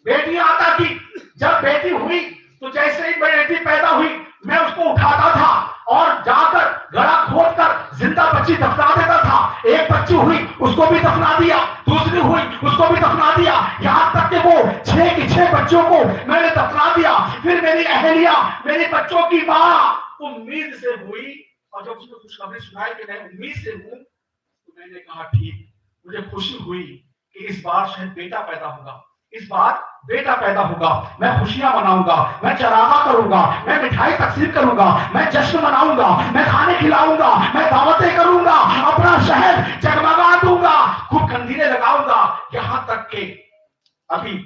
بیٹیاں عطا کی۔ جب بیٹی ہوئی تو جیسے ہی بیٹی پیدا ہوئی میں اس کو اٹھاتا تھا اور جا کر گڑھا کھود کر زندہ بچی دفنا دیتا تھا۔ ایک بچی ہوئی اس کو بھی دفنا دیا، دوسری ہوئی اس کو بھی دفنا دیا، یہاں تک کہ وہ 6 کی 6 بچوں کو میں نے دفنا دیا۔ پھر میری اہلیہ، میرے بچوں کی ماں امید سے ہوئی اور جب اس نے خوشخبری سنائی کہ میں امید سے ہوں تو میں نے کہا ٹھیک، مجھے خوشی ہوئی کہ اس بار شاید بیٹا پیدا ہوگا، اس بار بیٹا پیدا ہوگا، میں خوشیاں مناؤں گا، میں چراغا کروں گا، میں مٹھائی تقسیم کروں گا، میں جشن مناؤں گا، میں کھانے کھلاؤں گا، میں دعوتیں کروں گا، اپنا شہر جگمگا دوں گا، خوب کندیلیں لگاؤں گا، یہاں تک کہ ابھی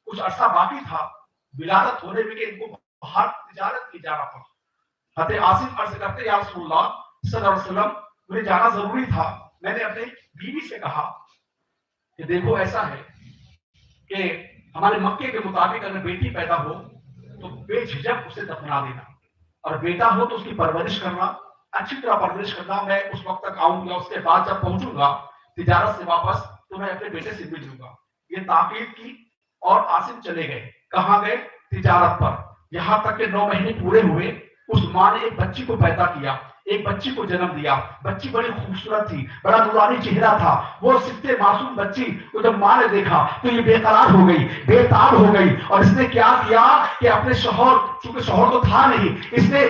کچھ عرصہ باقی تھا ولادت ہونے میں کہ ان کو باہر تجارت کی جانا پڑا۔ حضرت عاصم عرض کرتے یا رسول اللہ صلی اللہ علیہ وسلم مجھے جانا ضروری تھا۔ میں نے اپنی بیوی سے کہا کہ دیکھو ایسا ہے کہ ہمارے مکے کے مطابق اگر بیٹی پیدا ہو تو بے جھجک اسے دفنا دینا، اور بیٹا ہو تو اس کی پرورش کرنا، اچھی طرح پرورش کرنا۔ میں اس وقت تک آؤں گا، اس کے بعد جب پہنچوں گا تجارت سے واپس تو میں اپنے بیٹے سے مل لوں گا۔ یہ تاکید کی اور عاصم چلے گئے۔ کہاں گئے؟ تجارت پر۔ یہاں تک کہ 9 مہینے پورے ہوئے، اس ماں نے ایک بچی کو پیدا کیا، ایک بچی کو جنم دیا۔ بچی بڑی خوبصورت تھی، بڑا نورانی چہرہ تھا۔ وہ سکتے معصوم بچی کو جب ماں نے دیکھا تو یہ بے قرار ہو گئی، بے تاب ہو گئی، اور اس نے کیا کیا کہ اپنے شوہر، چونکہ شوہر تو تھا نہیں، اس نے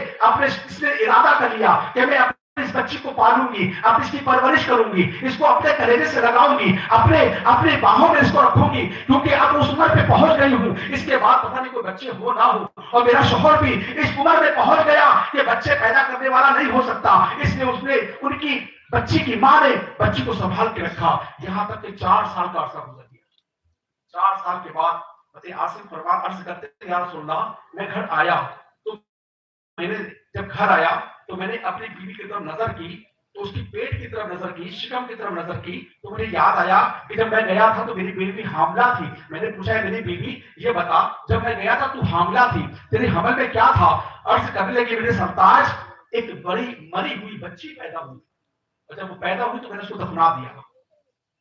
ارادہ کر لیا کہ میں اس بچی کو پالوں گی، اب اس کی پرورش کروں گی، اس کو اپنے کلیجے سے لگاؤں گی، اپنے باہوں میں اس کو رکھوں گی، کیونکہ اب اس عمر پہ پہنچ گئی ہوں، اس کے بعد پتہ نہیں کوئی بچے ہو نہ ہو، اور میرا شوہر بھی اس عمر میں پہنچ گیا کہ بچے پیدا کرنے والا نہیں ہو سکتا۔ اس نے ان کی بچی کی ماں نے بچی کو سنبھال کے رکھا، یہاں تک کہ 4 سال کا عرصہ گزر گیا۔ 4 سال کے بعد حضرت عاصم فرمان عرض کرتے ہیں یا رسول اللہ میں گھر آیا تو میں نے جب گھر آیا تو میں نے اپنی بیوی کی طرف نظر کی تو اس کی پیٹ کی طرف نظر کی، شکم کی طرف نظر کی تو مجھے یاد آیا کہ جب میں گیا تھا تو میری بیوی حاملہ تھی۔ میں نے پوچھا میری بیوی یہ بتا جب میں گیا تھا تو حاملہ تھی، تیرے حمل میں کیا تھا؟ عرض کرنے لگی میرے سرتاج ایک بڑی مری ہوئی بچی پیدا ہوئی، اور جب وہ پیدا ہوئی تو میں نے اس کو دفنا دیا۔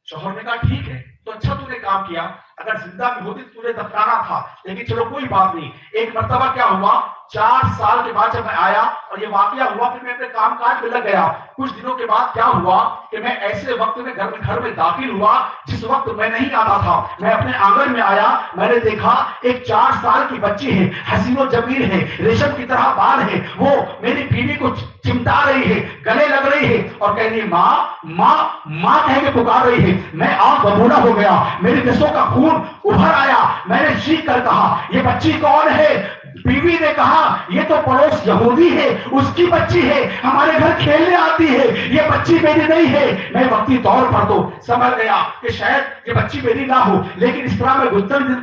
شوہر نے کہا ٹھیک ہے تو اچھا تو نے کام کیا، اگر زندہ بھی ہوتی تو تجھے دفنانا تھا، لیکن چلو کوئی بات نہیں۔ ایک مرتبہ کیا ہوا 4 سال کے بعد جب میں آیا اور یہ واقعہ ہوا، پھر میں اپنے کام کاج میں لگ گیا۔ کچھ دنوں کے بعد کیا ہوا کہ میں ایسے وقت میں گھر میں داخل ہوا جس وقت میں نہیں آتا تھا۔ میں اپنے آنگن میں آیا، میں نے دیکھا ایک 4 سال کی بچی ہے، حسین و جمیل ہے، ریشم کی طرح بال ہے، وہ میری بیوی کو چمٹا رہی ہے، گلے لگ رہی ہے اور کہہ رہی ہے ماں ماں ماں کہہ کے پکار رہی ہے۔ میں آنکھ ببولا ہو گیا، میری نسوں کا خون ابھر آیا، میں نے چیخ کر کہا یہ بچی کون ہے؟ بیوی نے کہا یہ تو پڑوس یہودی ہے، اس کی بچی ہے، ہمارے گھر کھیلنے آتی ہے، یہ بچی میری نہیں ہے۔ میں وقتی طور پر تو سمجھ گیا کہ شاید یہ بچی میری نہ ہو، لیکن اس طرح میں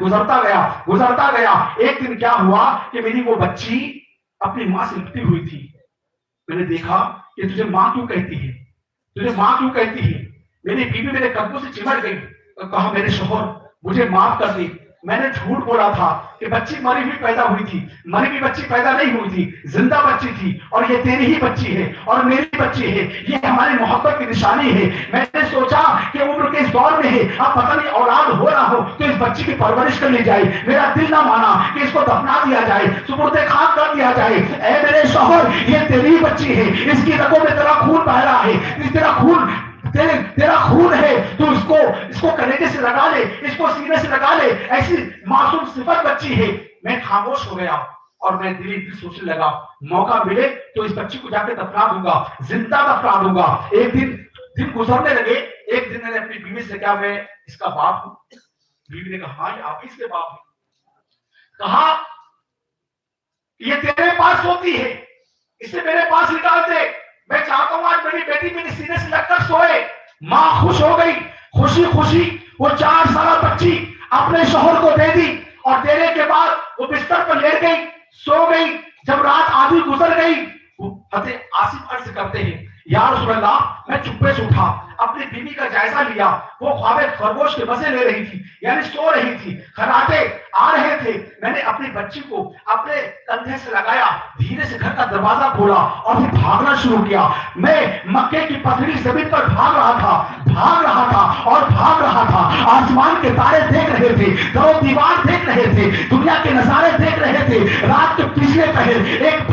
گزرتا گیا۔ ایک دن کیا ہوا کہ میری وہ بچی اپنی ماں سے لپٹی ہوئی تھی۔ میں نے دیکھا کہ تجھے ماں کیوں کہتی ہے، تجھے ماں کیوں کہتی ہے؟ میری بیوی میرے قدموں سے چمٹ گئی اور کہا میرے شوہر مجھے معاف کر دی، میں نے جھوٹ بولا تھا کہ بچی مری ہوئی پیدا ہوئی تھی، مری ہوئی بچی پیدا نہیں ہوئی تھی، زندہ بچی تھی، اور یہ تیری ہی بچی ہے اور میری بچی ہے، یہ ہماری محبت کی نشانی ہے۔ میں نے سوچا کہ عمر کے اس دور میں ہے، اب پتہ نہیں اولاد ہو رہا ہو تو اس بچی کی پرورش کر لی جائے، میرا دل نہ مانا کہ اس کو دفنا دیا جائے، سپرد خاک کر دیا جائے۔ اے میرے شوہر یہ تیری بچی ہے، اس کی رگوں میں تیرا خون بہ رہا ہے، تیرا خون ہے، تو اس کو کلیجے سے لگا لے، اس کو سینے سے لگا لے، ایسی معصوم صفت بچی ہے۔ میں خاموش ہو گیا اور میں دل سوچنے لگا موقع ملے تو اس بچی کو جا کے دفنا دوں گا، زندہ دفنا دوں گا۔ ایک دن گزرنے لگے، ایک دن میں نے اپنی بیوی سے کہا میں اس کا باپ ہوں۔ بیوی نے کہا ہاں آپ اس کے باپ ہیں۔ کہا یہ تیرے پاس ہوتی ہے، اسے میرے پاس نکال دے، میں چاہتا ہوں آج میری بیٹی میرے سینے سے لگ کر سوئے۔ ماں خوش ہو گئی، خوشی وہ 4 سالہ بچی اپنے شوہر کو دے دی، اور دینے کے بعد وہ بستر پر لیٹ گئی، سو گئی۔ جب رات آدھی گزر گئی، حضرت عاصم عرض کرتے ہیں یا رسول اللہ میں چپے سے اٹھا، اپنی بیوی کا جائزہ لیا، وہ خواب خرگوش کے مزے لے رہی تھی، یعنی سو رہی تھی، خراٹے آ رہے تھے۔ میں نے اپنی بچی کو اپنے کندھے سے لگایا، دھیرے سے گھر کا دروازہ کھولا اور پھر بھاگنا شروع کیا۔ میں مکے کی پتھری زمین پر بھاگ رہا تھا، آسمان کے تارے دیکھ رہے تھے، در و دیوار دیکھ رہے تھے، دنیا کے نظارے دیکھ رہے تھے۔ رات کے پچھلے پہر ایک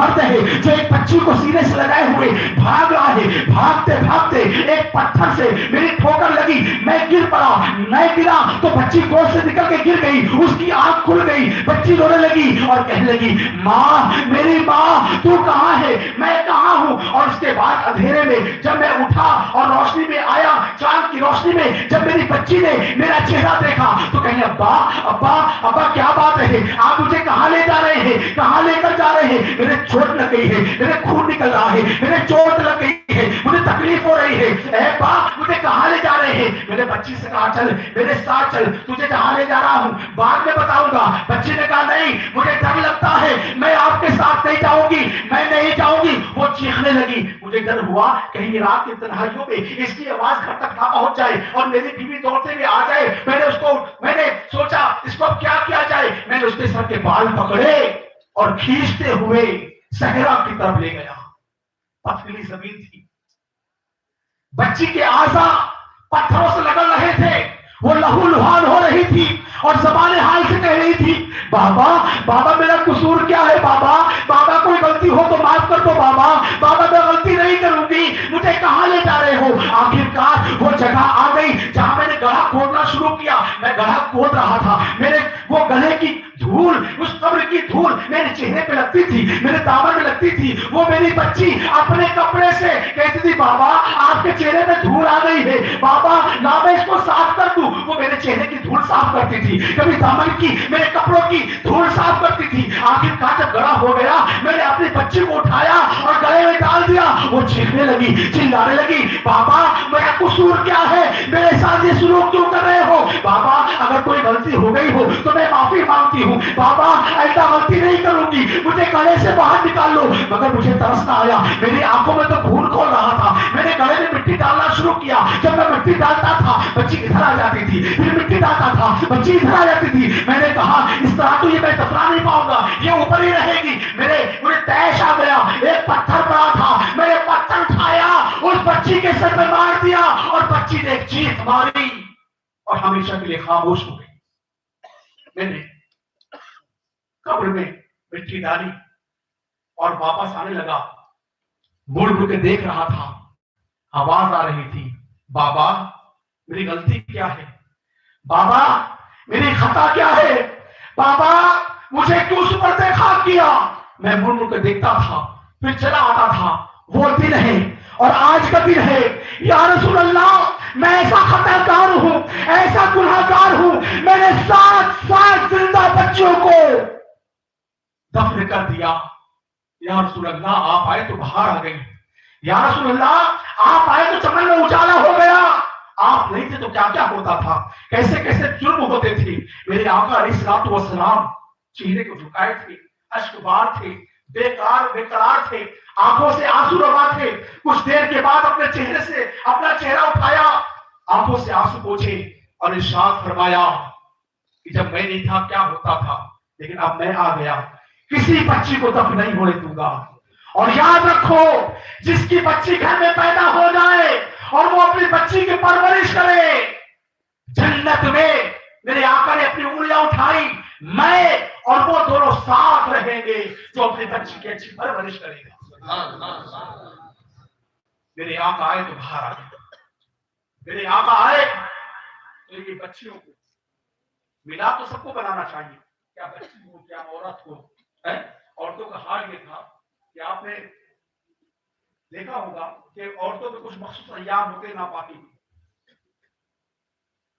مرد ہے جو ایک بچی کو سینے سے لگائے ہوئے بھاگ رہا ہے، بھاگتے ایک پتھر سے میری ٹھوکر لگی، میں گر پڑا، میں گرا تو بچی گود سے نکل کے گر گئی، اس کی آنکھ کھل گئی، بچی رونے لگی اور کہنے لگی ماں، میری ماں تو کہاں ہے، میں کہاں ہوں؟ اور اس کے بعد اندھیرے میں جب میں اٹھا اور روشنی میں آیا، چاند کی روشنی میں جب میری بچی نے میرا چہرہ دیکھا تو کہیں ابا ابا ابا کیا بات ہے، آپ مجھے کہاں لے جا رہے ہیں، کہاں لے کر جا رہے ہیں؟ میرے چوٹ لگ گئی ہے، میرے خون نکل رہا ہے، میرے چوٹ لگ گئی ہے، مجھے تکلیف ہو رہی ہے، اے باپ مجھے کہاں لے جا رہے ہیں؟ میرے بچی سے کہا چل میرے ساتھ چل، تجھے جہاں لے جا رہا ہوں بعد میں بتاؤں گا۔ بچی نے کہا نہیں، مجھے ڈر لگتا ہے، میں آپ کے ساتھ نہیں جاؤں گی، میں نہیں جاؤں گی۔ وہ چیخنے لگی، مجھے ڈر ہوا کہیں رات کی تنہائیوں میں اس کی آواز گھر تک نہ پہنچ جائے اور میری بیوی دوڑتے ہوئے آ جائے۔ میں نے سوچا اس کو کیا کیا جائے، میں نے اس کے سر کے بال پکڑے اور کھینچتے ہوئے صحرا کی طرف لے گیا۔ پتھریلی زمین تھی، بچی کے اعضاء پتھروں سے لگڑ رہے تھے، وہ لہو لہان ہو رہی تھی اور زبان حال سے کہہ رہی تھی بابا بابا میرا قصور کیا ہے، بابا بابا کوئی غلطی ہو تو معاف کر دو، بابا بابا میں غلطی نہیں کروں گی، مجھے کہاں لے جا رہے ہو؟ آخرکار وہ جگہ آ گئی جہاں میں نے گڑھا کھودنا شروع کیا۔ میں گڑھا کھود رہا تھا، میرے وہ گلے کی دھول، اس قبر کی دھول میرے چہرے پہ لگتی تھی، میرے دامن میں لگتی تھی۔ وہ میری بچی اپنے کپڑے سے کہتی تھی بابا آپ کے چہرے پہ دھول آ گئی ہے، بابا لا میں اس کو صاف کر دوں۔ وہ میرے چہرے کی دھول صاف کرتی تھی، کبھی دامن کی، میرے کپڑوں کی دھول صاف کرتی تھی۔ آخرکار جب گڑھا ہو گیا میں نے اپنی بچی کو اٹھایا اور گلے میں ڈال دیا۔ وہ چیخنے لگی، چلانے لگی بابا میرا قصور کیا ہے، میرے ساتھ یہ سلوک کیوں کر رہے ہو؟ بابا اگر کوئی غلطی ہو گئی ہو تو میں معافی مانگتی ہوں، بابا ایسا غلطی نہیں کروں گی، مجھے گلے سے باہر نکال لو۔ مگر مجھے ترس نہ آیا، میری آنکھوں میں تو خون کھول رہا تھا، میں نے گلے میں مٹی ڈالنا شروع کیا۔ جب میں مٹی ڈالتا تھا بچی ادھر آ جاتی تھی، پھر مٹی ڈالتا تھا بچی ادھر آ جاتی تھی۔ میں نے کہا اس طرح تو یہ میں دفنا نہیں پاؤں گا، یہ اوپر ہی رہے گی۔ مجھے تیش آ گیا، ایک پتھر پڑا تھا، میں نے پتھر اٹھایا اس بچی کے سر پہ مار دیا اور بچی نے ایک چیخ ماری اور ہمیشہ کے لیے خاموش ہو گئی۔ میں نے قبر میں مٹی ڈالی اور واپس آنے لگا، مڑ مڑ کے دیکھ رہا تھا، آواز آ رہی تھی بابا میری غلطی کیا ہے، بابا میری خطا کیا ہے، بابا مجھے کیوں سپرد خاک کیا؟ میں مڑ مڑ کے دیکھتا تھا، پھر چلا آتا تھا۔ وہ دن ہے اور آج کا دن ہے، یا رسول اللہ میں ایسا خطا کار ہوں، ایسا گناہ گار ہوں، میں نے 7 زندہ بچوں کو دفن کر دیا۔ یا رسول اللہ آپ آئے تو باہر آ گئی، یا رسول اللہ آپ آئے تو چمن میں اجالا ہو گیا، آپ نہیں تھے تو کیا کیا ہوتا تھا، کیسے کیسے جرم ہوتے تھے۔ میرے آقا علیہ الصلوۃ والسلام چہرے کو جھکائے تھے، اشک بار تھے، بے قرار تھے، آنکھوں سے آنسو روا تھے۔ کچھ دیر کے بعد اپنے چہرے سے اپنا چہرہ اٹھایا، آنکھوں سے آنسو پوچھے اور ارشاد فرمایا کہ جب میں نہیں تھا کیا ہوتا تھا، لیکن اب میں آ گیا، کسی بچی کو دفن نہیں ہونے دوں گا۔ اور یاد رکھو جس کی بچی گھر میں پیدا ہو جائے اور وہ اپنی بچی کی پرورش کرے، جنت میں میرے آقا نے اپنی انگلیاں اٹھائی، میں اور وہ دونوں ساتھ رہیں گے جو اپنی بچی کی اچھی پرورش کرے گا۔ میرے آقا آئے تو باہر آ گئے، میرے آقا آئے تو یہ بچیوں کو ملا تو سب کو بنانا چاہیے، کیا بچی ہو کیا عورت ہو۔ عورتوں کا حال یہ تھا کہ آپ نے دیکھا ہوگا کہ عورتوں میں کچھ مخصوص ایام ہوتے ناپاکی،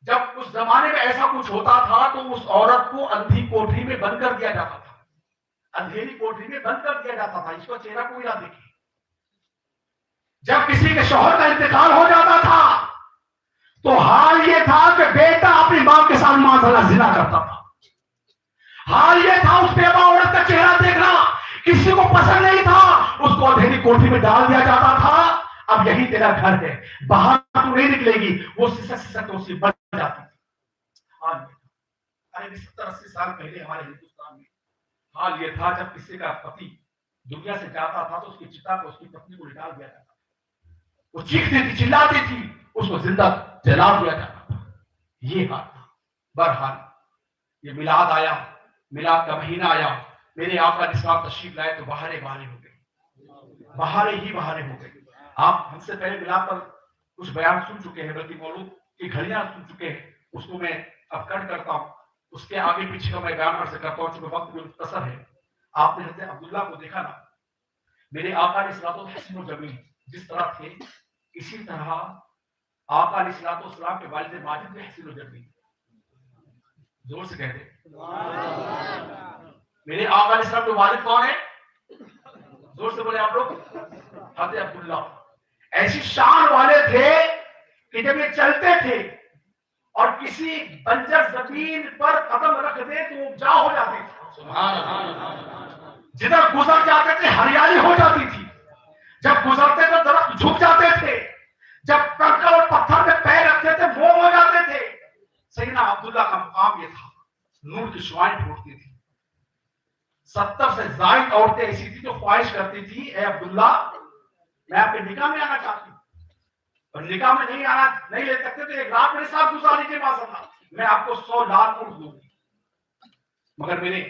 جب اس زمانے میں ایسا کچھ ہوتا تھا تو اس عورت کو اندھی کوٹری میں بند کر دیا جاتا تھا، اندھیری کوٹری میں بند کر دیا جاتا تھا، اس کا چہرہ کوئی نہ دیکھے۔ جب کسی کے شوہر کا انتقال ہو جاتا تھا تو حال یہ تھا کہ بیٹا اپنی ماں کے ساتھ معاذاللہ زنا کرتا تھا، حال یہ تھا اس بیوہ عورت کا چہرہ دیکھنا کسی کو پسند نہیں تھا، اس کو اندھیری کوٹری میں ڈال دیا جاتا تھا۔ اب یہی تیرا گھر ہے، باہر تو نہیں نکلے گی، وہ سسک اسی بن جاتی تھی۔ حال 70-80 سال پہلے ہمارے ہندوستان میں حال یہ تھا جب کسی کا پتی دنیا سے جاتا تھا تو اس کی چتا کو اس کی پتنی کو نکال دیا جاتا تھا، وہ چیختی تھی چلاتی تھی، اس کو زندہ جلا دیا جاتا تھا، یہ حال تھا۔ بہرحال یہ میلاد آیا، میلاد کا مہینہ آیا، میرے آقا اسلام تشریف لائے تو بہاریں ہو گئی، بہاریں ہو گئی۔ آپ ہم سے پہلے میلاد پر کچھ بیان سن چکے ہیں، بلکہ مولود کی گھڑیاں سن چکے ہیں، اس کو میں اب کٹ کرتا ہوں، اس کے آگے پیچھے کا میں بیان کر سکتا ہوں چونکہ وقت بھی مختصر ہے۔ آپ نے حضرت عبداللہ کو دیکھا نا، میرے آقا علیہ الصلوۃ والسلام حسین و جمیل جس طرح تھے، اسی طرح آقا علیہ الصلوۃ والسلام کے والد ماجد بھی حسین و جمیل، زور سے کہتے میرے آقا علیہ السلام کے والد کون ہیں؟ زور سے بولے آپ لوگ، حضرت عبداللہ۔ ایسی شان والے تھے کہ جب یہ چلتے تھے اور کسی بنجر زمین پر قدم رکھتے تو اپجا ہو جاتے تھے، سبحان اللہ، جدھر گزر جاتے تھے ہریالی ہو جاتی تھی، جب گزرتے تو درخت جھک جاتے تھے، جب کنکر اور پتھر میں پیر رکھتے تھے وہ ہو جاتے تھے۔ سیدنا عبداللہ کا مقام یہ تھا، نور کی شعائیں پھوٹتی تھی۔ 70 سے زائد عورتیں ایسی تھی جو خواہش کرتی تھی، اے عبداللہ میں آپ کے نکاح میں آنا چاہتی ہوں، اور نکاح میں نہیں لے سکتے تو ایک رات میرے ساتھ گزار لیجیے معاذاللہ، میں آپ کو 100 لاکھ اونٹ دوں گی۔ مگر میرے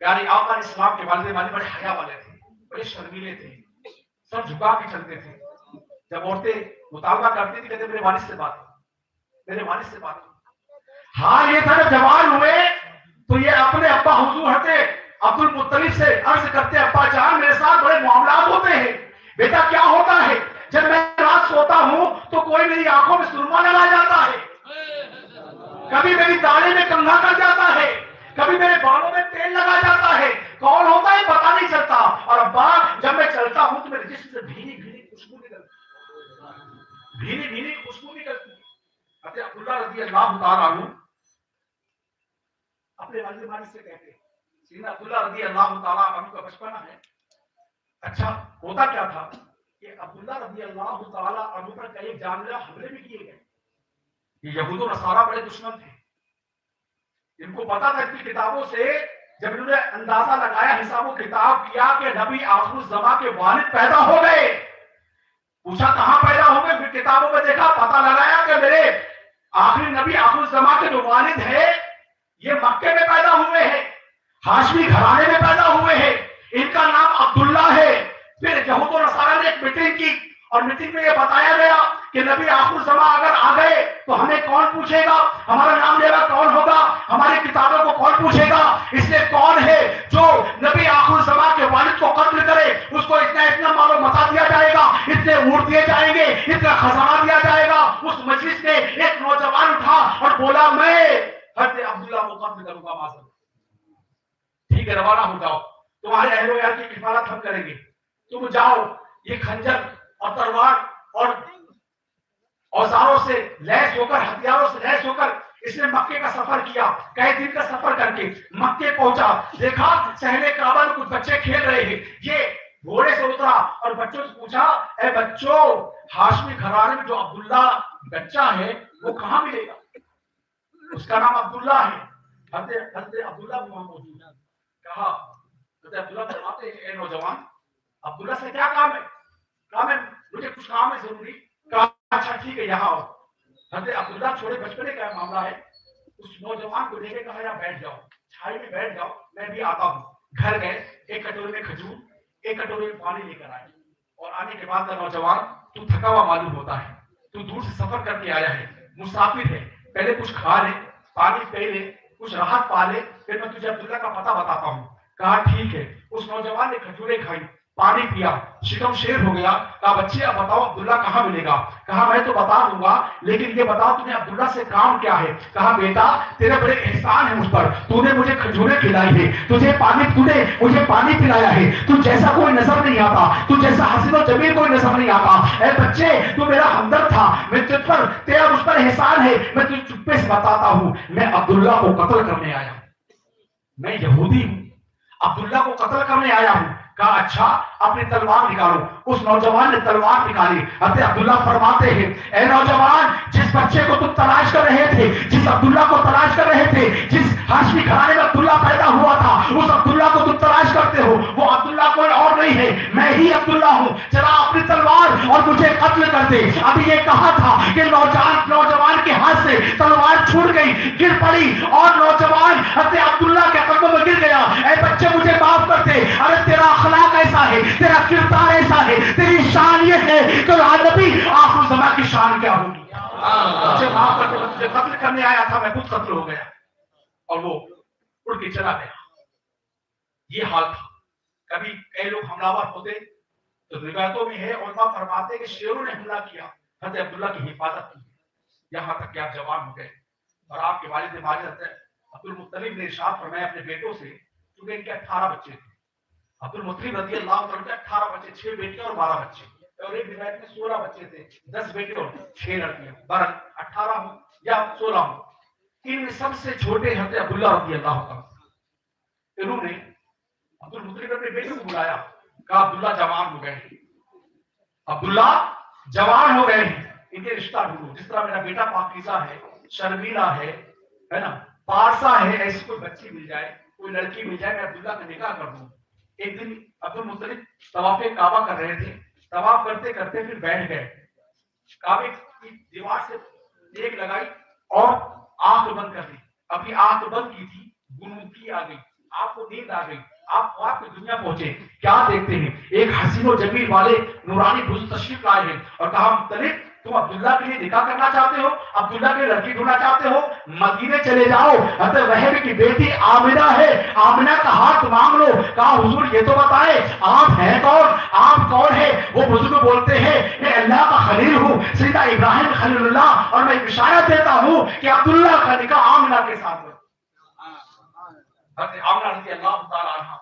پیارے آقا علیہ السلام کے والد بڑے حیا والے تھے، بڑے شرمیلے تھے، سر جھکا کے چلتے تھے۔ جب عورتیں مطالبہ کرتی تھی کہتے میرے والد سے بات کرو، میرے والد سے بات کرو۔ حال یہ تھا جب جوان ہوئے تو یہ اپنے ابا حضور حضرت عبد المطلب سے عرض کرتے ابا جان میرے ساتھ بڑے معاملات ہوتے ہیں، بیٹا کیا ہوتا ہے؟ جب میں رات سوتا ہوں تو کوئی میری آنکھوں میں سرما لگا جاتا ہے، کبھی میری داڑھی میں کنگھا کر جاتا ہے، کبھی میرے بالوں میں تیل لگا جاتا ہے، کون ہوتا ہے پتا نہیں چلتا، اور ابا جب میں چلتا ہوں تو میرے جسم سے بھینی بھینی خوشبو نکلتی، بھینی بھینی خوشبو نکلتی۔ حضرت عبداللہ رضی اللہ تعالیٰ عنہ اپنے والد ماجد سے کہتے ہیں، سیدنا عبداللہ رضی اللہ تعالیٰ عنہ کا بچپنا ہے۔ اچھا ہوتا کیا تھا کہ عبداللہ رضی اللہ تعالیٰ عنہ پر کئی جانلیوا حملے بھی کیے گئے۔ یہ یہود و نصارہ بڑے دشمن تھے، ان کو پتا تھا کہ کتابوں سے جب انہوں نے اندازہ لگایا، حساب و کتاب کیا کہ نبی آخر الزمان کے والد پیدا ہو گئے، پوچھا کہاں پیدا ہو گئے، پھر کتابوں میں دیکھا، پتا لگایا کہ میرے آخری نبی آخر الزمان کے جو والد ہے یہ مکے میں پیدا ہوئے ہیں، ہاشمی گھرانے میں پیدا ہوئے ہیں، ان کا نام عبداللہ ہے۔ پھر یہود و نصارہ نے ایک میٹنگ کی اور میٹنگ میں یہ بتایا گیا کہ نبی آخر الزمان اگر آ گئے تو ہمیں کون پوچھے گا، ہمارا نام لے گا کون ہوگا، ہماری کتابوں کو کون پوچھے گا، اس لیے کون ہے جو نبی آخر الزمان کے والد کو قتل کرے اس کو اتنا مال و متا دیا جائے گا، اتنے اونٹ دیے جائیں گے، اتنا خزانہ دیا جائے گا۔ اس مجلس میں ایک نوجوان اٹھا اور بولا میں حضرت عبداللہ کو قتل کروں گا معاذ اللہ۔ ٹھیک ہے روانہ ہو جاؤ، تمہارے اہل و عیال کی کفالت ہم کریں گے، تم جاؤ۔ یہ خنجر اور تلوار اور اوزاروں سے لیس ہو کر، ہتھیاروں سے لیس ہو کر اس نے مکے کا سفر کیا، کئی دن کا سفر کر کے مکے پہنچا، دیکھا صحن کعبہ میں کچھ بچے کھیل رہے ہیں، یہ گھوڑے سے اترا اور بچوں سے پوچھا اے بچوں ہاشمی گھرانے میں جو عبداللہ بچہ ہے وہ کہاں ملے گا، اس کا نام عبداللہ ہے۔ حضرت عبداللہ بھی وہاں موجود ہے۔ کہا حضرت عبداللہ فرماتے ہیں اے نوجوان عبداللہ سے کیا کام ہے؟ کہا میں مجھے کچھ کام ہے ضروری۔ کہا اچھا ٹھیک ہے یہاں آؤ۔ حضرت عبداللہ چھوڑے بچپنے کا معاملہ ہے، اس نوجوان کو لے کے کہا یہاں بیٹھ جاؤ، چھائی میں بیٹھ جاؤ، میں بھی آتا ہوں۔ گھر گئے، ایک کٹورے میں کھجور، ایک کٹورے میں پانی لے کر آئے، اور آنے کے بعد نوجوان تو تھکا ہوا معلوم ہوتا ہے، تو دور سے سفر کر کے آیا ہے، مسافر ہے، پہلے کچھ کھا لے، پانی پی لے، کچھ راحت پا لے، پھر میں تجھے عبداللہ کا پتہ بتاتا ہوں۔ کہا ٹھیک ہے۔ اس نوجوان نے کھجوریں کھائی، پانی پیا، شکم شیر ہو گیا۔ کہا بچے اب بتاؤ عبداللہ کہاں ملے گا؟ کہا میں تو بتا دوں گا لیکن یہ بتاؤ تمہیں عبداللہ سے کام کیا ہے؟ کہا بیٹا تیرے بڑے احسان ہے مجھ پر، تو نے مجھے کھجوریں کھلائی ہے، تو نے مجھے پانی پلایا ہے، تو جیسا کوئی نظر نہیں آتا، تو جیسا حسین و جمیل کوئی نظر نہیں آتا۔ اے بچے تو میرا ہمدرد تھا، میں تجھ پر تیرا مجھ پر احسان ہے، میں تجھے چپے سے بتاتا ہوں میں عبداللہ کو قتل کرنے آیا ہوں، میں یہودی ہوں، عبداللہ کو قتل کرنے آیا ہوں۔ کہا اچھا اپنی تلوار نکالو۔ اس نوجوان نے تلوار نکالی۔ حضرت عبداللہ فرماتے ہیں اے نوجوان جس بچے کو تم تلاش کر رہے تھے، جس عبداللہ کو تلاش کر رہے تھے، جس ہاشمی گھرانے میں عبداللہ پیدا ہوا تھا، اس عبداللہ کو تم تلاش کرتے ہو، وہ عبداللہ کوئی اور نہیں ہے، میں ہی عبداللہ ہوں، چلا اپنی تلوار اور مجھے قتل کر دے۔ ابھی یہ کہا تھا کہ نوجوان کے ہاتھ سے تلوار چھوٹ گئی، گر پڑی اور نوجوان حضرت عبداللہ کے قدموں میں گر گیا۔ اے بچے مجھے معاف کر دے، ارے تیرا اخلاق ایسا ہے، تیرا کردار ایسا ہے، تیری شان یہ ہے کہ نبی آخر زمان کی شان کیا ہوگی؟ مجھے معاف کر دے، میں تجھے قتل کرنے آیا تھا، میں خود قتل ہو گیا۔ اور وہ اڑ کے چلا گیا۔ یہ حال تھا۔ کبھی کئی لوگ حملہ ہوتے تو روایتوں میں ہے، علماء فرماتے کہ شیروں نے حملہ کیا، حضرت عبداللہ کی حفاظت کی، یہاں تک کہ آپ جوان ہو گئے اور آپ کے والد ماجد حضرت عبدالمطلب نے ارشاد فرمایا اپنے بیٹوں سے، کیونکہ ان کے 18 بچے تھے، عبدالمطلب رضی اللہ عنہ کے 18 بچے، 6 بیٹے اور 12 بچے، اور ایک روایت میں 16 بچے تھے، 10 بیٹے اور 6 لڑکیاں، 18 ہوں یا 16 ہوں۔ ان میں سب سے چھوٹے حضرت عبداللہ رضی اللہ عنہ، انہوں نے عبدالمطلب اپنے بیٹے کو بلایا، کہا عبداللہ جوان ہو گئے ہیں، عبداللہ جوان ہو گئے ہیں، ان کے رشتہ ڈھونڈو، جس طرح میرا بیٹا پاکیزہ ہے، شرمیلا ہے نا، پارسا ہے، ایسی کوئی بچی مل جائے، کوئی لڑکی مل جائے، میں عبداللہ کا نکاح کر دوں۔ ایک دن عبدالمطلب طواف کعبہ کر رہے تھے، طواف کرتے کرتے پھر بیٹھ گئے، کعبے کی دیوار سے ایک لگائی اور آنکھ بند کر دی، اپنی آنکھ بند کی تھی، گنگی آ گئی، آپ کو نیند آ گئی، آپ خواب کی دنیا پہنچے، کیا دیکھتے ہیں؟ ایک حسین و جمیل والے نورانی بزرگ تشریف لائے ہیں اور کہا مطلب تم عبداللہ کے لیے نکاح کرنا چاہتے ہو، عبداللہ کے لڑکی ڈھونڈنا چاہتے ہو، مدینے چلے جاؤ، حضرت وہب کی بیٹی آمنہ ہے، آمنہ کا ہاتھ مانگ لو۔ کہا حضور یہ تو بتائے آپ ہیں کون، آپ کون ہے؟ وہ بزرگ بولتے ہیں میں اللہ کا خلیل ہوں، سیدنا ابراہیم خلیل اللہ، اور میں بشارت دیتا ہوں کہ عبداللہ کا نکاح آمنہ کے ساتھ ہو۔ حضرت آمنہ رضی اللہ تعالیٰ عنہ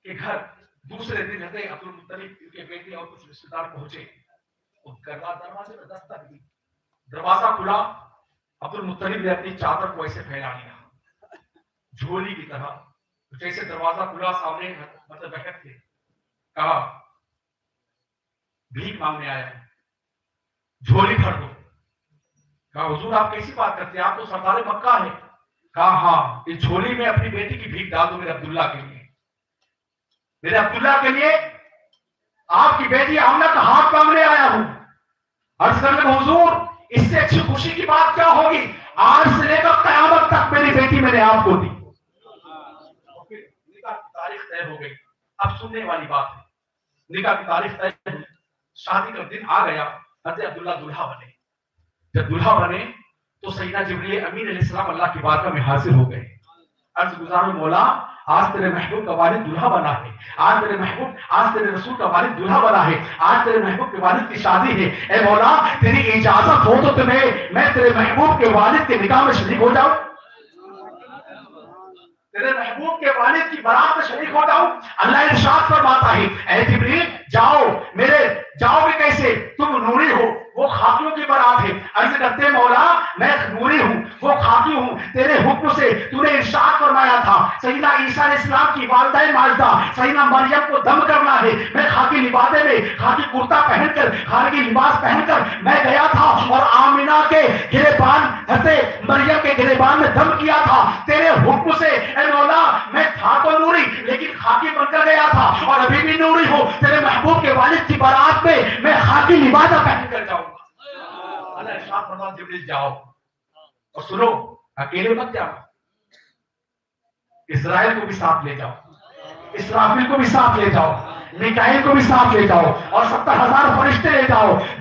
کے گھر دوسرے دن حضرت عبدالمطلب کے بیٹے اور کچھ رشتہ دار پہنچے، دروازے میں دستک دی، دروازہ کھلا، عبدالمطلب نے اپنی چادر کو ایسے پھیلا لیا جھولی کی طرح، جیسے دروازہ کھلا سامنے مطلب بہت تھے، کہا بھیک مانگنے آیا ہے، جھولی بھر دو۔ کہا حضور آپ کیسی بات کرتے ہیں، آپ تو سردار مکہ ہے۔ کہا ہاں، اس جھولی میں اپنی بیٹی کی بھیک ڈال دو میرے عبداللہ کے لیے، میرے عبداللہ کے لیے، آپ کی بیٹی آمنہ کا ہاتھ مانگنے آیا ہوں۔ عرض کرنے کو حضور اس سے اچھی خوشی کی بات کیا ہوگی، آج سے لے کر قیامت تک میری بیٹی میں نے آپ کو دی۔ نکاح کی تاریخ طے ہو گئی، اب سننے والی بات ہے، نکاح کی تاریخ طے ہوئی، شادی کا دن آ گیا، حضرت عبداللہ دلہا بنے۔ جب دلہا بنے تو سیدنا جبریل امین علیہ السلام اللہ کی بارگاہ میں حاضر ہو گئے، عرض گزارو مولا آج تیرے محبوب کا والد دلہا بنا ہے، آج تیرے رسول کا والد دلہا بنا ہے، آج تیرے محبوب کے والد کی شادی ہے، اے مولا تیری اجازت ہو تو میں تیرے محبوب کے والد کے نکاح میں شریک ہو جاؤں، تیرے محبوب کے والد کی برات میں شریک ہو جاؤں۔ اللہ ارشاد فرماتا ہے اے جبریل جاؤ گے کیسے، تم نوری ہو، وہ خاکیوں کی برات ہے۔ عرض کرتے مولا میں نوری ہوں، وہ خاکی ہوں، تیرے حکم سے تو نے ارشاد فرمایا تھا سیدنا عیسیٰ علیہ السلام کی والدہ ماجدہ سیدنا مریم کو دم کرنا ہے، میں خاکی لبادے میں خاکی کرتا پہن کر خاکی لباس پہن کر میں گیا تھا اور آمنہ کے گریبان حضرت مریم کے گریبان میں دم کیا تھا، تیرے حکم سے اے مولا میں تھا تو نوری لیکن خاکی بن کر گیا تھا اور ابھی بھی نوری ہوں، تیرے محبوب کے والد کی بارات میں خاکی لبادہ پہن کر جاؤں گا۔ اللہ ارشاد فرماتا جبریل جاؤ اور سنو اکیلے مت جاؤ، اسرائیل کو بھی ساتھ لے جاؤ، اسرافیل کو بھی ساتھ لے جاؤ، میکائیل کو بھی ساتھ لے جاؤ اور 70,000 فرشتے لے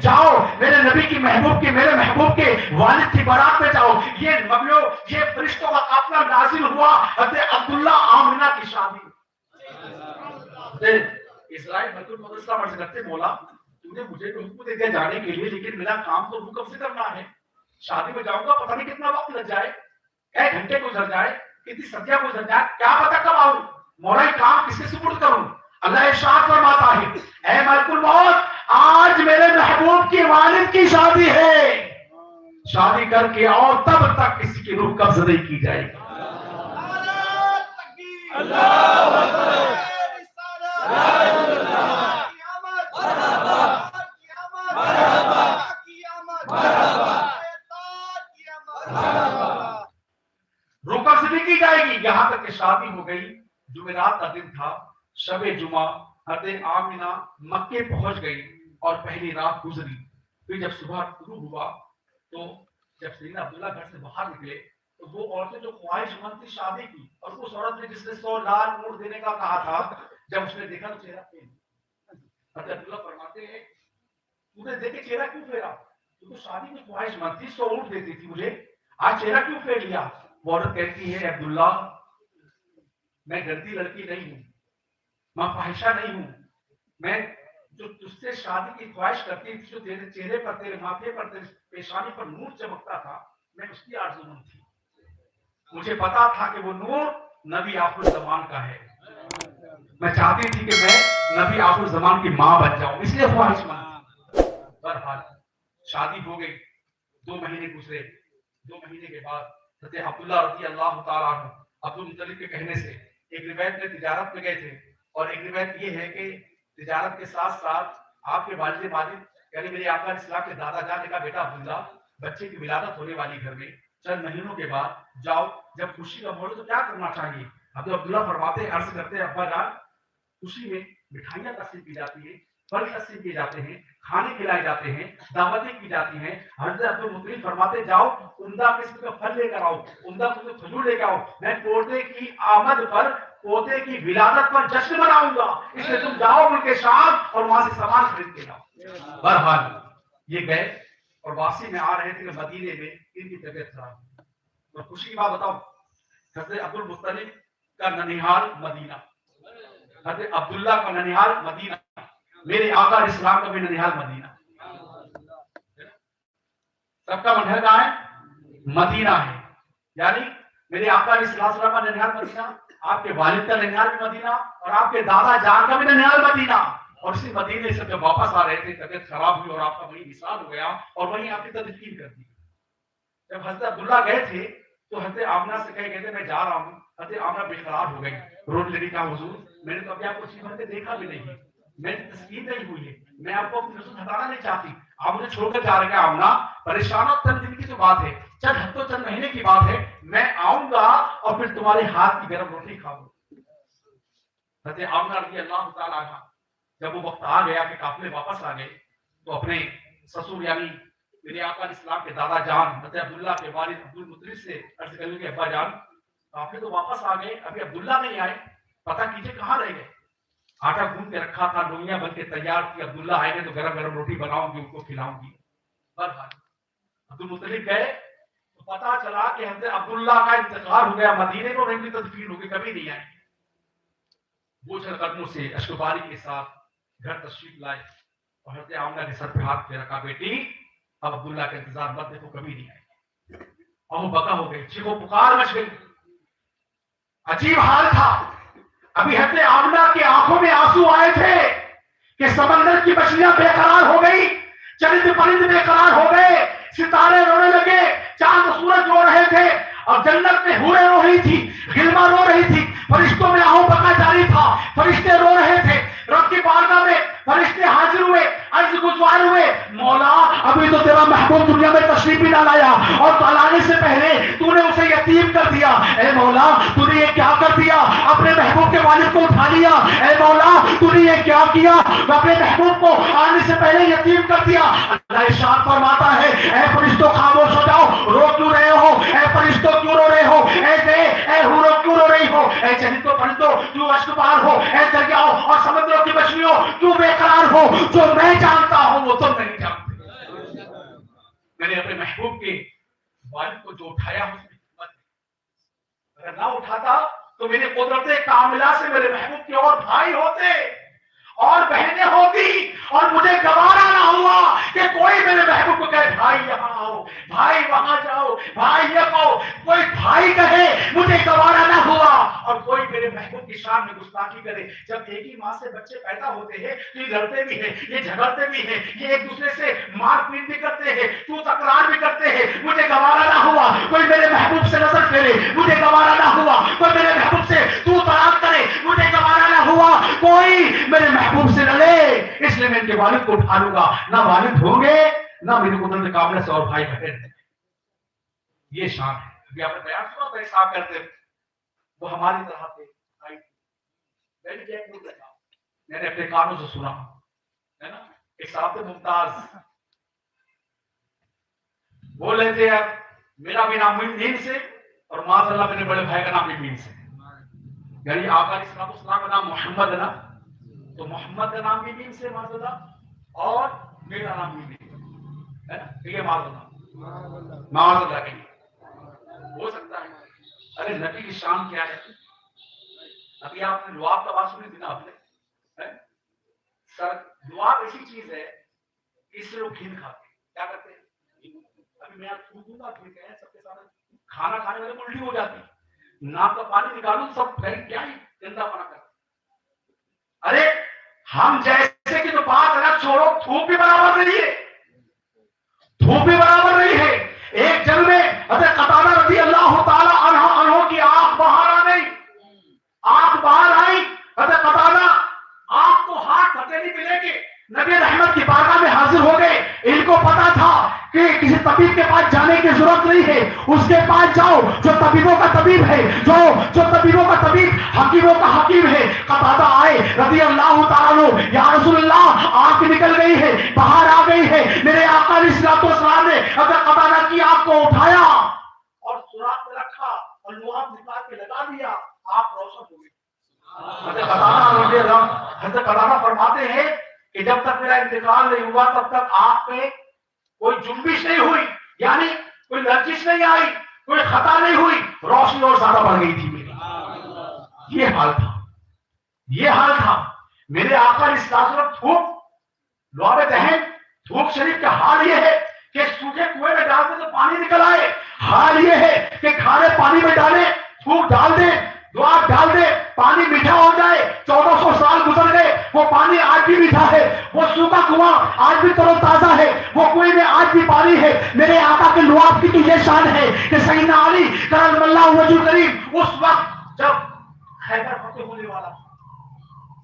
جاؤ میرے نبی کی محبوب کی میرے محبوب کے والد کی بارات میں جاؤ۔ یہ فرشتوں کا قافلہ نازل ہوا، حضرت عبداللہ آمنہ کی شادی۔ اسرائیل بیت المقدس کا عرض کرتے مولا تو نے مجھے تو حکم دے دیا جانے کے لیے، لیکن میرا کام تو کب سے کرنا ہے، شادی میں جاؤں گا پتہ نہیں کتنا وقت لگ جائے، ایک گھنٹے گزر جائے، کتنی صدیاں گزر جائے، کیا پتہ کب آؤں، مولا یہ کام کس کے سپرد کروں؟ اللہ ارشاد فرماتا ہے اے ملک الموت آج میرے محبوب کی والد کی شادی ہے، شادی کر کے اور تب تک کسی کی روح قبض نہیں کی جائے گی۔ روح قبض نہیں کی جائے گی، یہاں تک کہ شادی ہو گئی، جمعرات کا دن تھا، شب جمعہ، حضرت آمینہ مکے پہنچ گئی اور پہلی رات گزری. پھر جب صبح شروع ہوا تو جب سیدنا عبداللہ گھر سے باہر نکلے تو وہ عورتیں جو خواہش مند تھی شادی کی، اور اس عورت نے جس نے 100 لال اونٹ دینے کا کہا تھا، جب اس نے دیکھا تو چہرہ پھیر. حضرت عبداللہ فرماتے ہیں تو نے دیکھے چہرہ کیوں پھیرا؟ تو شادی میں خواہش مند تھی، 100 اونٹ دیتی تھی مجھے، آج چہرہ کیوں پھیر لیا؟ وہ عورت کہتی ہے عبداللہ میں گندی لڑکی نہیں ہوں، میں فاحشہ نہیں ہوں، میں جو تجھ سے شادی کی خواہش کرتی تھی، جو تیرے چہرے پر، تیرے ماتھے پر، تیرے پیشانی پر نور چمکتا تھا، میں اس کی آرزومند تھی. مجھے پتا تھا کہ وہ نور نبی آخر الزمان کا ہے. میں چاہتی تھی کہ میں نبی آخر الزمان کی ماں بن جاؤں، اس لیے خواہش مند. بہرحال شادی ہو گئی، 2 مہینے گزرے. 2 مہینے کے بعد حضرت عبداللہ رضی اللہ تعالیٰ عنہ عبد المطلب کے کہنے سے ایک روایت میں تجارت میں گئے تھے، اور ایک روایت یہ ہے کہ تجارت کے ساتھ ساتھ آپ کے والد ماجد یعنی میرے آقا اسلام کے دادا جان کا بیٹا عبداللہ، بچے کی ولادت ہونے والی گھر میں، چند مہینوں کے بعد جاؤ، جب خوشی کا موڑ تو کیا کرنا چاہیے؟ حضرت عبداللہ فرماتے عرض کرتے ہیں ابا جان خوشی میں مٹھائیاں تقسیم کی جاتی ہیں، پھل تقسیم کیے جاتے ہیں، کھانے کھلائے جاتے ہیں، دعوتیں کی جاتی ہیں. حضرت عبد المطلب فرماتے جاؤ عمدہ قسم کا پھل لے کر آؤ، عمدہ قسم کا کھجور لے کر آؤ، میں پوتے کی آمد پر، پوتے کی ولادت پر جشن مناؤں گا، اس لیے تم جاؤ ملک شام اور وہاں سے سامان خرید کے لاؤ. بہرحال یہ گئے اور واپسی میں آ رہے تھے کہ مدینے میں ان کی طبیعت خراب ہوئی. اور خوشی کی بات بتاؤ، حضرت عبد المطلب کا ننیحال مدینہ، حضرت عبداللہ کا ننیحال مدینہ، میرے آقا اسلام کا بھی ننیحال مدینہ. سب کا منہر کہاں ہے؟ مدینہ ہے. یعنی میرے آقا اسلام کا ننیحال مدینہ، آپ کے والد کا ننیحال بھی مدینہ، اور آپ کے دادا جان کا بھی ننیحال مدینہ. اور اسی مدینے سے جب واپس آ رہے تھے طبیعت خراب ہوئی اور آپ کا وہی وصال ہو گیا اور وہیں آپ کی تدفین کر دی. جب حضرت عبداللہ گئے تھے تو حضرت آمنہ سے کہے کہتے میں جا رہا ہوں. حضرت آمنہ بے قرار ہو گئی، رونے لگی، کہا حضور میں نے تو ابھی آپ کو بھر کے دیکھا بھی نہیں ہے، میں تسکین نہیں ہوئی ہے، میں آپ کو اپنی نظر ہٹانا نہیں چاہتی، آپ مجھے چھوڑ کر جا رہے ہیں. آمنہ پریشان ہو، چند دن کی تو بات ہے، چند ہفتوں چند مہینے کی بات ہے، میں آؤں گا اور پھر تمہارے ہاتھ کی گرم روٹی کھاؤں. حضرت آمنہ رضی اللہ تعالیٰ عنہ جب وہ وقت آ گیا کہ قافلے واپس آ گئے تو اپنے سسر یعنی میرے آقا اسلام کے دادا جان حضرت عبداللہ کے والد عبد المطلب سے عرض کرنے کے ابا جان قافلے تو واپس آ گئے، ابھی عبداللہ نہیں آئے، پتہ کیجئے کہاں رہ گئے. آٹا گوندھ کے رکھا تھا، لوئیاں بن کے تیار تھی، عبداللہ آئے گے تو گرم گرم روٹی بناؤں گی، ان کو کھلاؤں گی. بہرحال عبد المطلب گئے تو پتہ چلا کہ حضرت عبداللہ کا انتقال ہو گیا، مدینے کو نہیں تدفین ہو گئی، کبھی نہیں آئے. بوجھل قدموں سے اشکباری کے ساتھ گھر تشریف لائے اور حضرت آمنہ کے سر پہ ہاتھ پھیرا، کہا بیٹی اب عبداللہ کا انتظار مت دیکھو، کبھی نہیں آئے. اور وہ بکا ہو گئی، چیخو پکار مچ گئی. عجیب حال تھا. ابھی حضرت آمنہ کی آنکھوں میں آنسو آئے تھے کہ سمندر کی مچھلیاں بے قرار ہو گئی، چرند پرند بے قرار ہو گئے، ستارے رونے لگے، چاند سورج رو رہے تھے، اور جنت میں حوریں رو رہی تھی، غلما رو رہی تھی، فرشتوں میں آہو بکا جاری تھا، فرشتے رو رہے تھے. رب کی بارگاہ میں فرشتے حاضر ہوئے، عرض گزار ہوئے، مولا ابھی تو تیرا محبوب دنیا میں تشریف بھی نہ لایا اور تو لانے سے پہلے تو نے اسے یتیم کر دیا. اے مولا تو نے یہ کیا کر دیا؟ اپنے محبوب کے والد کو اٹھا لیا. اے مولا تو نے یہ کیا کیا؟ اپنے محبوب کو آنے سے پہلے یتیم کر دیا. اللہ ارشاد فرماتا ہے اے فرشتوں خاموش ہو جاؤ، رو کیوں رہے ہو؟ اے فرشتوں کیوں رو رہے ہو؟ اے حوروں کیوں رو رہی ہو؟ اے چہتوں پرندوں کیوں اشکبار ہو؟ اے دریاؤں اور سمندروں کی مچھلیوں کیوں بے قرار ہو؟ جو میں جانتا ہوں وہ تم نہیں جانتے. میں نے اپنے محبوب کے والد کو جو اٹھایا اس میں حکمت ہے. اگر نہ اٹھاتا تو میری قدرت کاملہ سے میرے محبوب کے اور بھائی ہوتے اور بہنیں ہوتی، اور مجھے گوارا نہ ہوا کہ کوئی میرے محبوب کو کہے بھائی یہاں آؤ، بھائی وہاں جاؤ، بھائی یہ کہو، کوئی بھائی کہے مجھے گوارا نہ ہوا، اور کوئی میرے محبوب کی شان میں گستاخی کرے. جب ایک ہی ماں سے بچے پیدا ہوتے ہیں تو یہ لڑتے بھی ہیں، یہ جھگڑتے بھی ہیں، یہ ایک دوسرے سے مار پیٹ بھی کرتے ہیں، تو تکرار بھی کرتے ہیں. مجھے گوارا نہ ہوا کوئی میرے محبوب سے نظر پھیرے، مجھے گوارا نہ ہوا کوئی میرے محبوب سے تو طلاق کرے، مجھے گوارا نہ ہوا کوئی میرے محبوب سے نہ لے. اس لیے میں ان کے والد کو اٹھا لوں گا. نہ والد ہوں گے نہ میری قدرت کاملہ سے اور بھائی بہن. یہ شان ہے. ابھی آپ نے بیان سنا تھا حساب کرتے وہ ہماری طرح تھے، میں نے اپنے کانوں سے سنا ہے نا. ایک صاحب تھے ممتاز، بول رہے تھے اب میرا بھی نام مین سے اور معاذ اللہ میرے بڑے بھائی کا نام بھی مین سے، یعنی آقا علیہ السلام کا نام محمد ہے نا، تو محمد کا نام بھی مین سے معاذ اللہ، اور میرا نام بھی مین ہے نا. یہ معاذ اللہ، معاذ اللہ کی ہو سکتا ہے. ارے نبی کی شان کیا ہے؟ ابھی آپ نے لعاب کا بات سنی تھی نا آپ نے. سر لعاب ایسی چیز ہے اس سے لوگ گھین کھاتے ہیں. کیا کرتے ہیں؟ ابھی میں آپ دوں گا سب کے سامنے، کھانا کھانے والے کو الٹی ہو جاتی ہے، ناک کا پانی نکالوں سب کیا ہی گندا پنا کرتے. ارے ہم جیسے کہ تو بات الگ چھوڑو، تھوک بھی برابر نہیں ہے، تھوک بھی برابر نہیں ہے. ایک جنگ میں حضرت قتادہ رضی اللہ تعالی عنہ کی آنکھ باہر آ گئی، آنکھ باہر آئی. حضرت قتادہ آنکھ کو ہاتھ ہتھیلی پہ لے کے نبی رحمت کی بارگاہ میں حاضر ہو گئے. ان کو پتا تھا کہ کسی طبیب کے پاس جانے کی ضرورت نہیں ہے، اس کے پاس جاؤ جو طبیبوں کا طبیب ہے، جو طبیبوں کا طبیب، حکیموں کا حکیم ہے. قتادہ آئے رضی اللہ تعالیٰ عنہ، یا رسول اللہ آنکھ نکل گئی ہے، باہر آ گئی ہے. میرے آقا علیہ الصلوۃ والسلام نے حضرت قتادہ کی آنکھ کو اٹھایا اور سوراخ میں رکھا اور لعاب نکال کے لگا دیا، آنکھ روشن ہو گئی. حضرت قتادہ فرماتے ہیں کہ جب تک میرا انتقال نہیں ہوا تب تک آنکھ میں کوئی جنبش نہیں ہوئی، یعنی کوئی لرزش نہیں آئی، کوئی خطا نہیں ہوئی، روشنی اور زیادہ بڑھ گئی تھی میری. یہ حال تھا، یہ حال تھا. میرے آقا علیہ السلام تھوک لعاب دہن، تھوک شریف کا حال یہ ہے کہ سوکھے کنویں میں ڈالتے تو پانی نکل آئے، حال یہ ہے کہ کھارے پانی میں ڈالے، تھوک ڈال دے، لعاب ڈال دے، پانی میٹھا ہو جائے. 1400 سال گزر گئے، وہ پانی آج بھی میٹھا ہے، وہ سوکھا کنواں آج بھی تر و تازہ ہے، وہ کنویں میں آج بھی پانی ہے. میرے آقا کے لعاب کی تو یہ شان ہے کہ سیدنا علی کرم اللہ وجہ کریم اس وقت جب خیبر فتح ہونے والا تھا،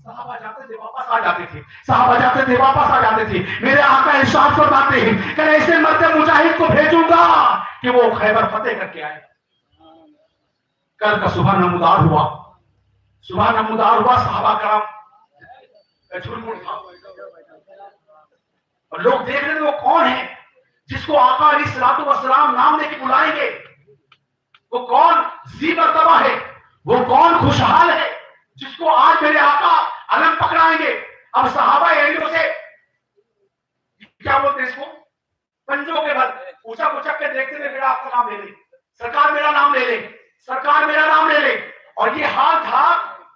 صحابہ جاتے تھے واپس آ جاتے تھے، صحابہ جاتے تھے واپس آ جاتے تھے. میرے آقا ارشاد فرماتے ہیں کہ ایسے مرد مجاہد کو بھیجوں گا کہ وہ خیبر فتح کر کے آئے. کل کا صبح نمودار ہوا، صبح نمودار ہوا، صحابہ کرام جھول مڑ تھا اور لوگ دیکھ رہے تھے وہ کون ہے جس کو آقا علیہ الصلوۃ والسلام نام لے کے بلائیں گے، وہ کون ذی مرتبہ ہے، وہ کون خوشحال ہے جس کو آج میرے آقا علم پکڑائیں گے. اب صحابہ ایریوں سے کیا بولتے ہیں اس کو، پنجوں کے بل اونچا اونچا کے دیکھتے تھے، میرا آپ کا نام لے لے، سرکار میرا نام لے لے، سرکار میرا نام لے لے. اور یہ حال تھا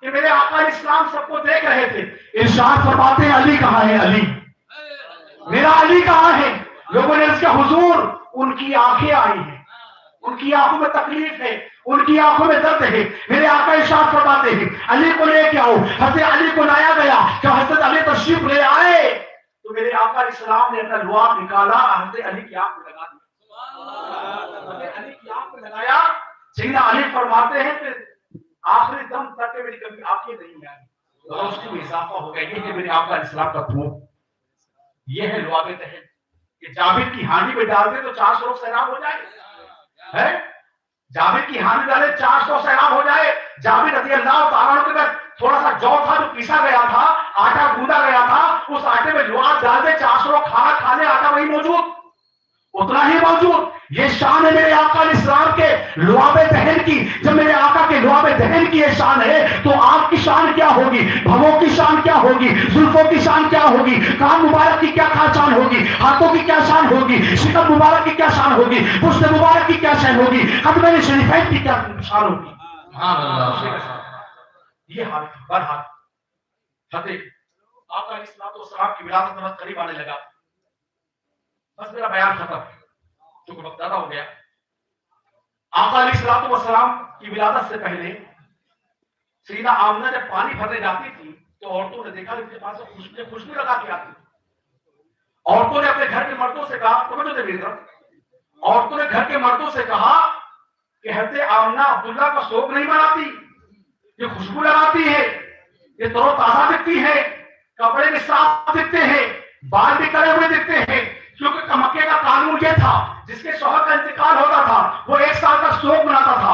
کہ میرے آقا علیہ السلام سب کو دیکھ رہے تھے. ارشاد فرماتے ہیں علی کہاں ہے، علی میرا علی کہاں ہے. لوگوں نے اس کا حضور، ان کی آنکھیں آئی ہیں، ان کی آنکھوں میں تکلیف ہے، ان کی آنکھوں میں درد ہے. میرے آقا ارشاد فرماتے ہیں علی کو لے کے آؤ. حضرت علی کو لایا گیا. جب حضرت علی تشریف لے آئے تو میرے آقا علیہ السلام نے اپنا لعاب نکالا، حضرت علی کی آنکھ میں لگا دیا، حضرت علی کی آنکھ میں لگایا. سیدنا علی فرماتے ہیں کہ آخری دم تک میری کبھی آنکھیں نہیں آئی، روشنی میں اضافہ ہو گیا. یہ ہے میرے آقا علیہ السلام کا تھوک، یہ ہے لعاب دہن کہ جابر کی ہانڈی میں ڈال دے تو 400 لوگ سیراب ہو جائے. جابر کی ہانڈی ڈالے 400 سیراب ہو جائے. جابر رضی اللہ تعالیٰ عنہ کے بعد تھوڑا سا جو تھا جو پیسا گیا تھا، آٹا گوندا گیا تھا، اس آٹے میں لعاب ڈال دے، 400 لوگ کھانا کھانے، آٹا وہی موجود، اتنا ہی موجود. یہ شان ہے میرے آقا علیہ السلام کے لعاب دہن کی. جب میرے آقا کے لعاب دہن کی یہ شان ہے تو آپ کی شان کیا ہوگی، بھووں کی شان کیا ہوگی، زلفوں کی شان کیا ہوگی، کان مبارک کی کیا شان ہوگی، ہاتھوں کی کیا شان ہوگی، شکم مبارک کی کیا شان ہوگی، پشت مبارک کی کیا شان ہوگی، قدمین شریفین کی کیا شان ہوگی. یہ حال برحال حضرت آقا علیہ السلام کی ولادت میں قریب آنے لگا. بس میرا بیان ختم چونکہ وقت زیادہ ہو گیا. آقا علیہ الصلوۃ والسلام کی ولادت سے پہلے سیدہ آمنہ جب پانی بھرنے جاتی تھی تو عورتوں نے دیکھا ان کے پاس خوشبو لگا کے آتی. عورتوں نے اپنے گھر کے مردوں سے کہا، عورتوں نے گھر کے مردوں سے کہا کہ حضرت آمنہ عبداللہ کا شوق نہیں مناتی، یہ خوشبو لگاتی ہے، یہ تر و تازہ دکھتی ہے، کپڑے بھی صاف دکھتے ہیں، بال بھی کرے ہوئے دکھتے ہیں. کیونکہ مکے کا قانون یہ تھا جس کے شوہر کا انتقال ہوتا تھا وہ 1 سال کا شوق مناتا تھا،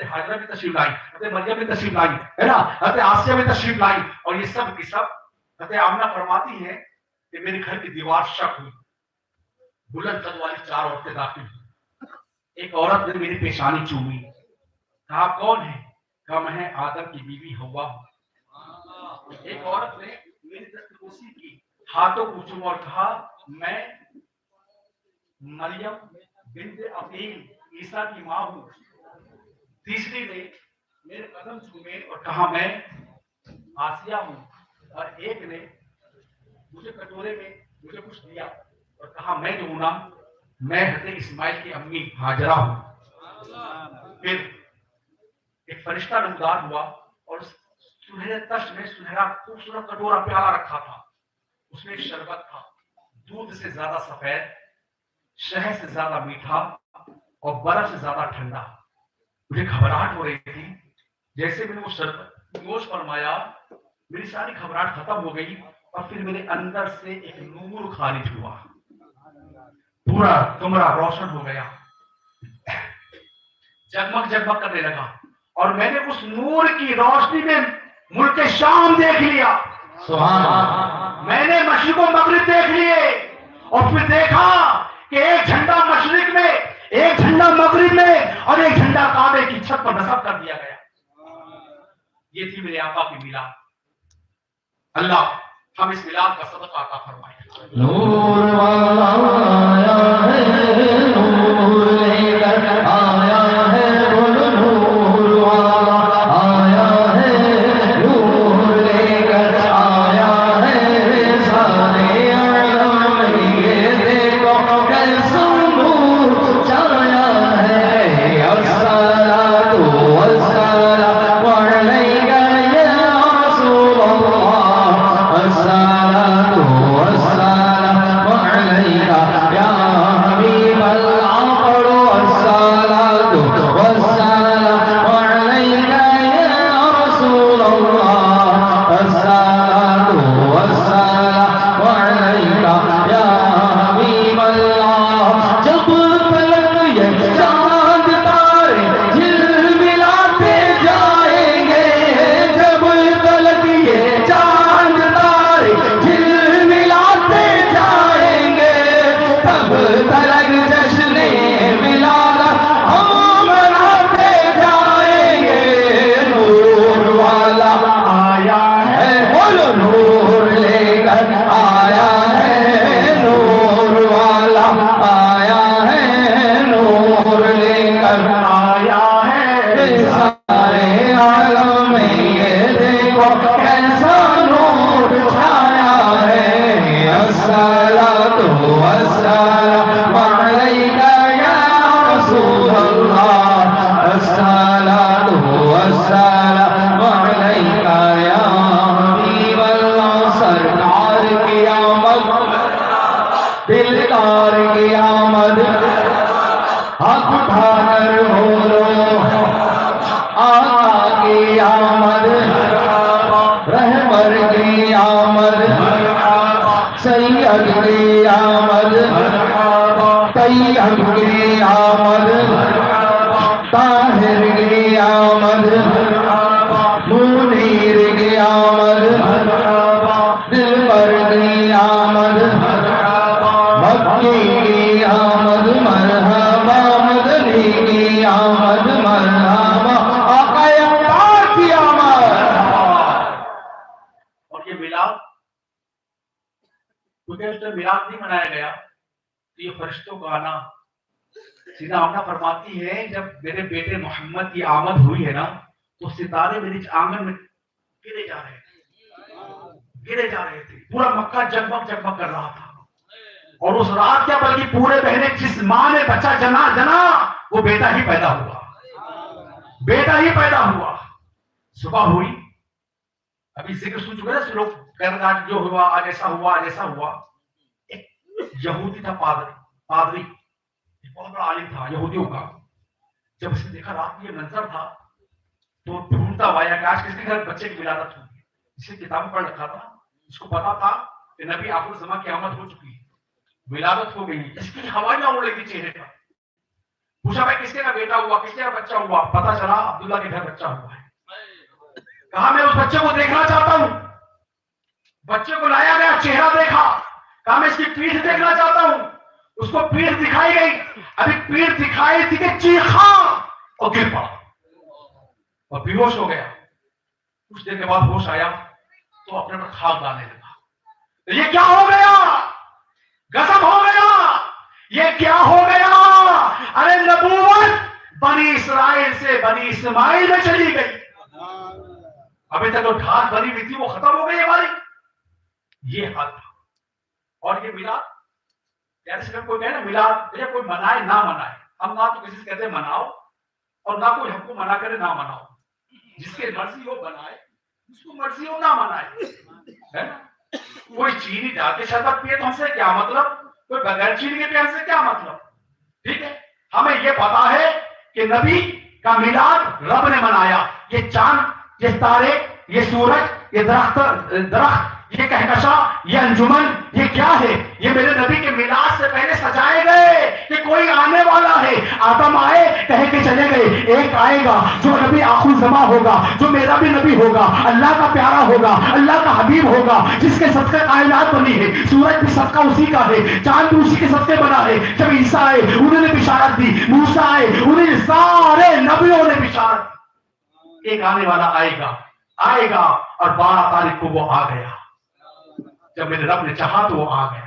حضرت حاجرہ بھی تشریف لائی، حضرت مریم بھی تشریف لائی، ہے نا، حضرت آسیہ بھی تشریف لائی، اور یہ سب کی سب حضرت آمنہ فرماتی ہیں کہ میرے گھر کی دیوار شک ہوئی، بلند قد والی 4 عورتیں داخل ہوئی، ایک عورت نے میری پیشانی چومی، کہا کون ہے؟ کہا میں آدم کی بیوی ہوا ہوں۔ ایک عورت نے میری دستبوسی کی، ہاتھوں کو چوما اور کہا میں مریم بنت عقیل عیسیٰ کی ماں ہوں۔ تیسری نے میرے قدم چومے اور کہا میں آسیہ ہوں، اور ایک نے مجھے کٹورے میں مجھے کچھ دیا اور کہا میں جو ہوں نا، میں حضرت اسماعیل کی امی ہاجرہ ہوں۔ پھر ایک فرشتہ نمودار ہوا اور اس سنہرے تشت میں سنہرا خوبصورت کٹورا پیالہ رکھا تھا، اس میں شربت تھا، دودھ سے زیادہ سفید، شہد سے زیادہ میٹھا اور برف سے زیادہ ٹھنڈا۔ مجھے گھبراہٹ ہو رہی تھی، جیسے میں نے وہ شربت نوش فرمایا میری ساری گھبراہٹ ختم ہو گئی، اور پھر میرے اندر سے ایک نور خارج ہوا، پورا کمرہ روشن ہو گیا، جگمگ جگمگ کرنے لگا، اور میں نے اس نور کی روشنی میں ملک شام دیکھ لیا، سبحان اللہ، میں نے مشرق و مغرب دیکھ لیے، اور پھر دیکھا کہ ایک جھنڈا مشرق میں، ایک جھنڈا مغرب میں، اور ایک جھنڈا کعبے کی چھت پر نصب کر دیا گیا۔ یہ تھی میرے آقا کی میلاد۔ اللہ ہم اس میلاد کا صدقہ عطا فرمائے۔ نور والا آیا ہے، نور لے کر آیا ہے، بول نور والا آیا ہے، نور لے کر آیا ہے، سارے عالم میں یہ دیکھو کیسا نور چھایا ہے، الصلاۃ والسلام علیک یا رسول اللہ، الصلاۃ والسلام علیک یا حبیب اللہ، پڑھو الصلاۃ والسلام علیک یا رسول اللہ، الصلاۃ والسلام علیک یا حبیب اللہ۔ جب تلک یہ چاند تارے جھلملاتے جائیں گے، جب تلک یہ چاند تارے جھلملاتے جائیں گے، تب تلک جشن ولادت ہم مناتے جائیں گے۔ نور والا آیا ہے، بولو نور لے کر آیا ہے، نور والا آیا ہے، نور لے کر آیا ہے، سارے عالم میں یہ دیکھو کیسا نور چھایا ہے، الصلاۃ والسلام علیک یا رسول اللہ، الصلاۃ والسلام علیک یا حبیب اللہ۔ سرکار کی آمد، دلدار کی آمد، ہاتھ اٹھا کر بولو آقا کی آمد، رہبر کی آمد، سید کی آمد، طیب کی آمد، طاہر کی آمد، منیر کی آمد، دلبر کی آمد، مکی کی آمد، مرحبا مدنی کی آمد، مرحبا آقا اختار کی آمد۔ اور یہ میلاد کیونکہ اس میں میلاد نہیں منایا گیا، تو یہ فرشتوں کا آنا، سیدھا آمنہ فرماتی ہے جب میرے بیٹے محمد کی آمد ہوئی ہے نا، تو ستارے میری آنگن میں گرے جا رہے تھے، گرے جا رہے تھے، پورا مکہ جگمگ جگمگ کر رہا تھا۔ اور اس رات کیا بلکہ پورے بہنے جس ماں نے بچہ جنا وہ بیٹا ہی پیدا ہوا، بیٹا ہی پیدا ہوا۔ صبح ہوئی، ابھی ذکر سن چکے نا لوگ کہہ رہے آج جو ہوا، آج ایسا ہوا، آج ایسا ہوا۔ ایک یہودی تھا پادری، ایک بہت بڑا عالم تھا یہودیوں کا، جب اس نے دیکھا رات میں یہ منظر تھا تو ڈھونڈتا ہوا کہ آج کس کے گھر بچے کی ولادت ہوگی۔ اس نے کتاب پڑھ رکھا تھا، اس کو پتا تھا کہ نبی آخر الزمان کی آمد ہو چکی ہے، ولادت ہو گئی، اس کی ہوائیاں اڑ رہی تھی چہرے پر۔ پوچھا بھائی کس کے کا بیٹا ہوا, کس کے کا بچہ ہوا؟ پتا چلا عبداللہ کے گھر بچہ ہوا ہے. کہا میں اس بچے کو دیکھنا چاہتا ہوں. بچے کو لایا گیا, چہرہ دیکھا, کہا میں اس کی پیٹھ دیکھنا چاہتا ہوں. اس کو پیٹھ دکھائی گئی. ابھی پیٹھ دکھائی تھی کہ چیخا اور گر پڑا اور بے ہوش ہو گیا. کچھ دیر کے بعد ہوش آیا تو اپنے پر خاک ڈالنے لگا. یہ کیا ہو گیا؟ غضب ہو گیا. یہ کیا ہو گیا؟ ارے نبوت بنی اسرائیل سے بنی اسماعیل میں چلی گئی. ابھی تک جو ڈھال بنی ہوئی تھی وہ ختم ہو گئی ہماری. یہ حال تھا. اور یہ میلاد, جیسے کوئی کہے نا میلاد کوئی منائے نہ منائے, ہم نہ تو کسی سے کہتے مناؤ اور نہ کوئی ہم کو منع کرے نہ مناؤ. جس کے مرضی ہو بنائے, جس کو مرضی ہو نہ منائے, ہے نا. کوئی چینی ڈال کے شربت پیے تو ہم سے کیا مطلب, کوئی بغیر چینی کے پیے ہم سے کیا مطلب. ٹھیک ہے, ہمیں یہ پتا ہے کہ نبی کا میلاد رب نے منایا. یہ چاند, یہ تارے, یہ سورج, یہ درخت, یہ کہکشاں, یہ انجمن, یہ کیا ہے؟ یہ میرے نبی کے میلاد سے پہلے سجائے گئے کہ کوئی آنے والا ہے. آدم آئے کہہ کے چلے گئے, ایک آئے گا جو نبی آخر الزمان ہوگا, جو میرا بھی نبی ہوگا, اللہ کا پیارا ہوگا, اللہ کا حبیب ہوگا, جس کے صدقے کائنات بنی ہے. سورج بھی صدقہ اسی کا ہے, چاند بھی اسی کے صدقے بنا ہے. جب عیسیٰ آئے انہوں نے بشارت دی, موسیٰ آئے انہوں نے, سارے نبیوں نے بشارت دی. ایک آنے والا آئے گا اور 12 تاریخ کو وہ آ گیا. جب میرے رب نے چاہا تو وہ آ گیا.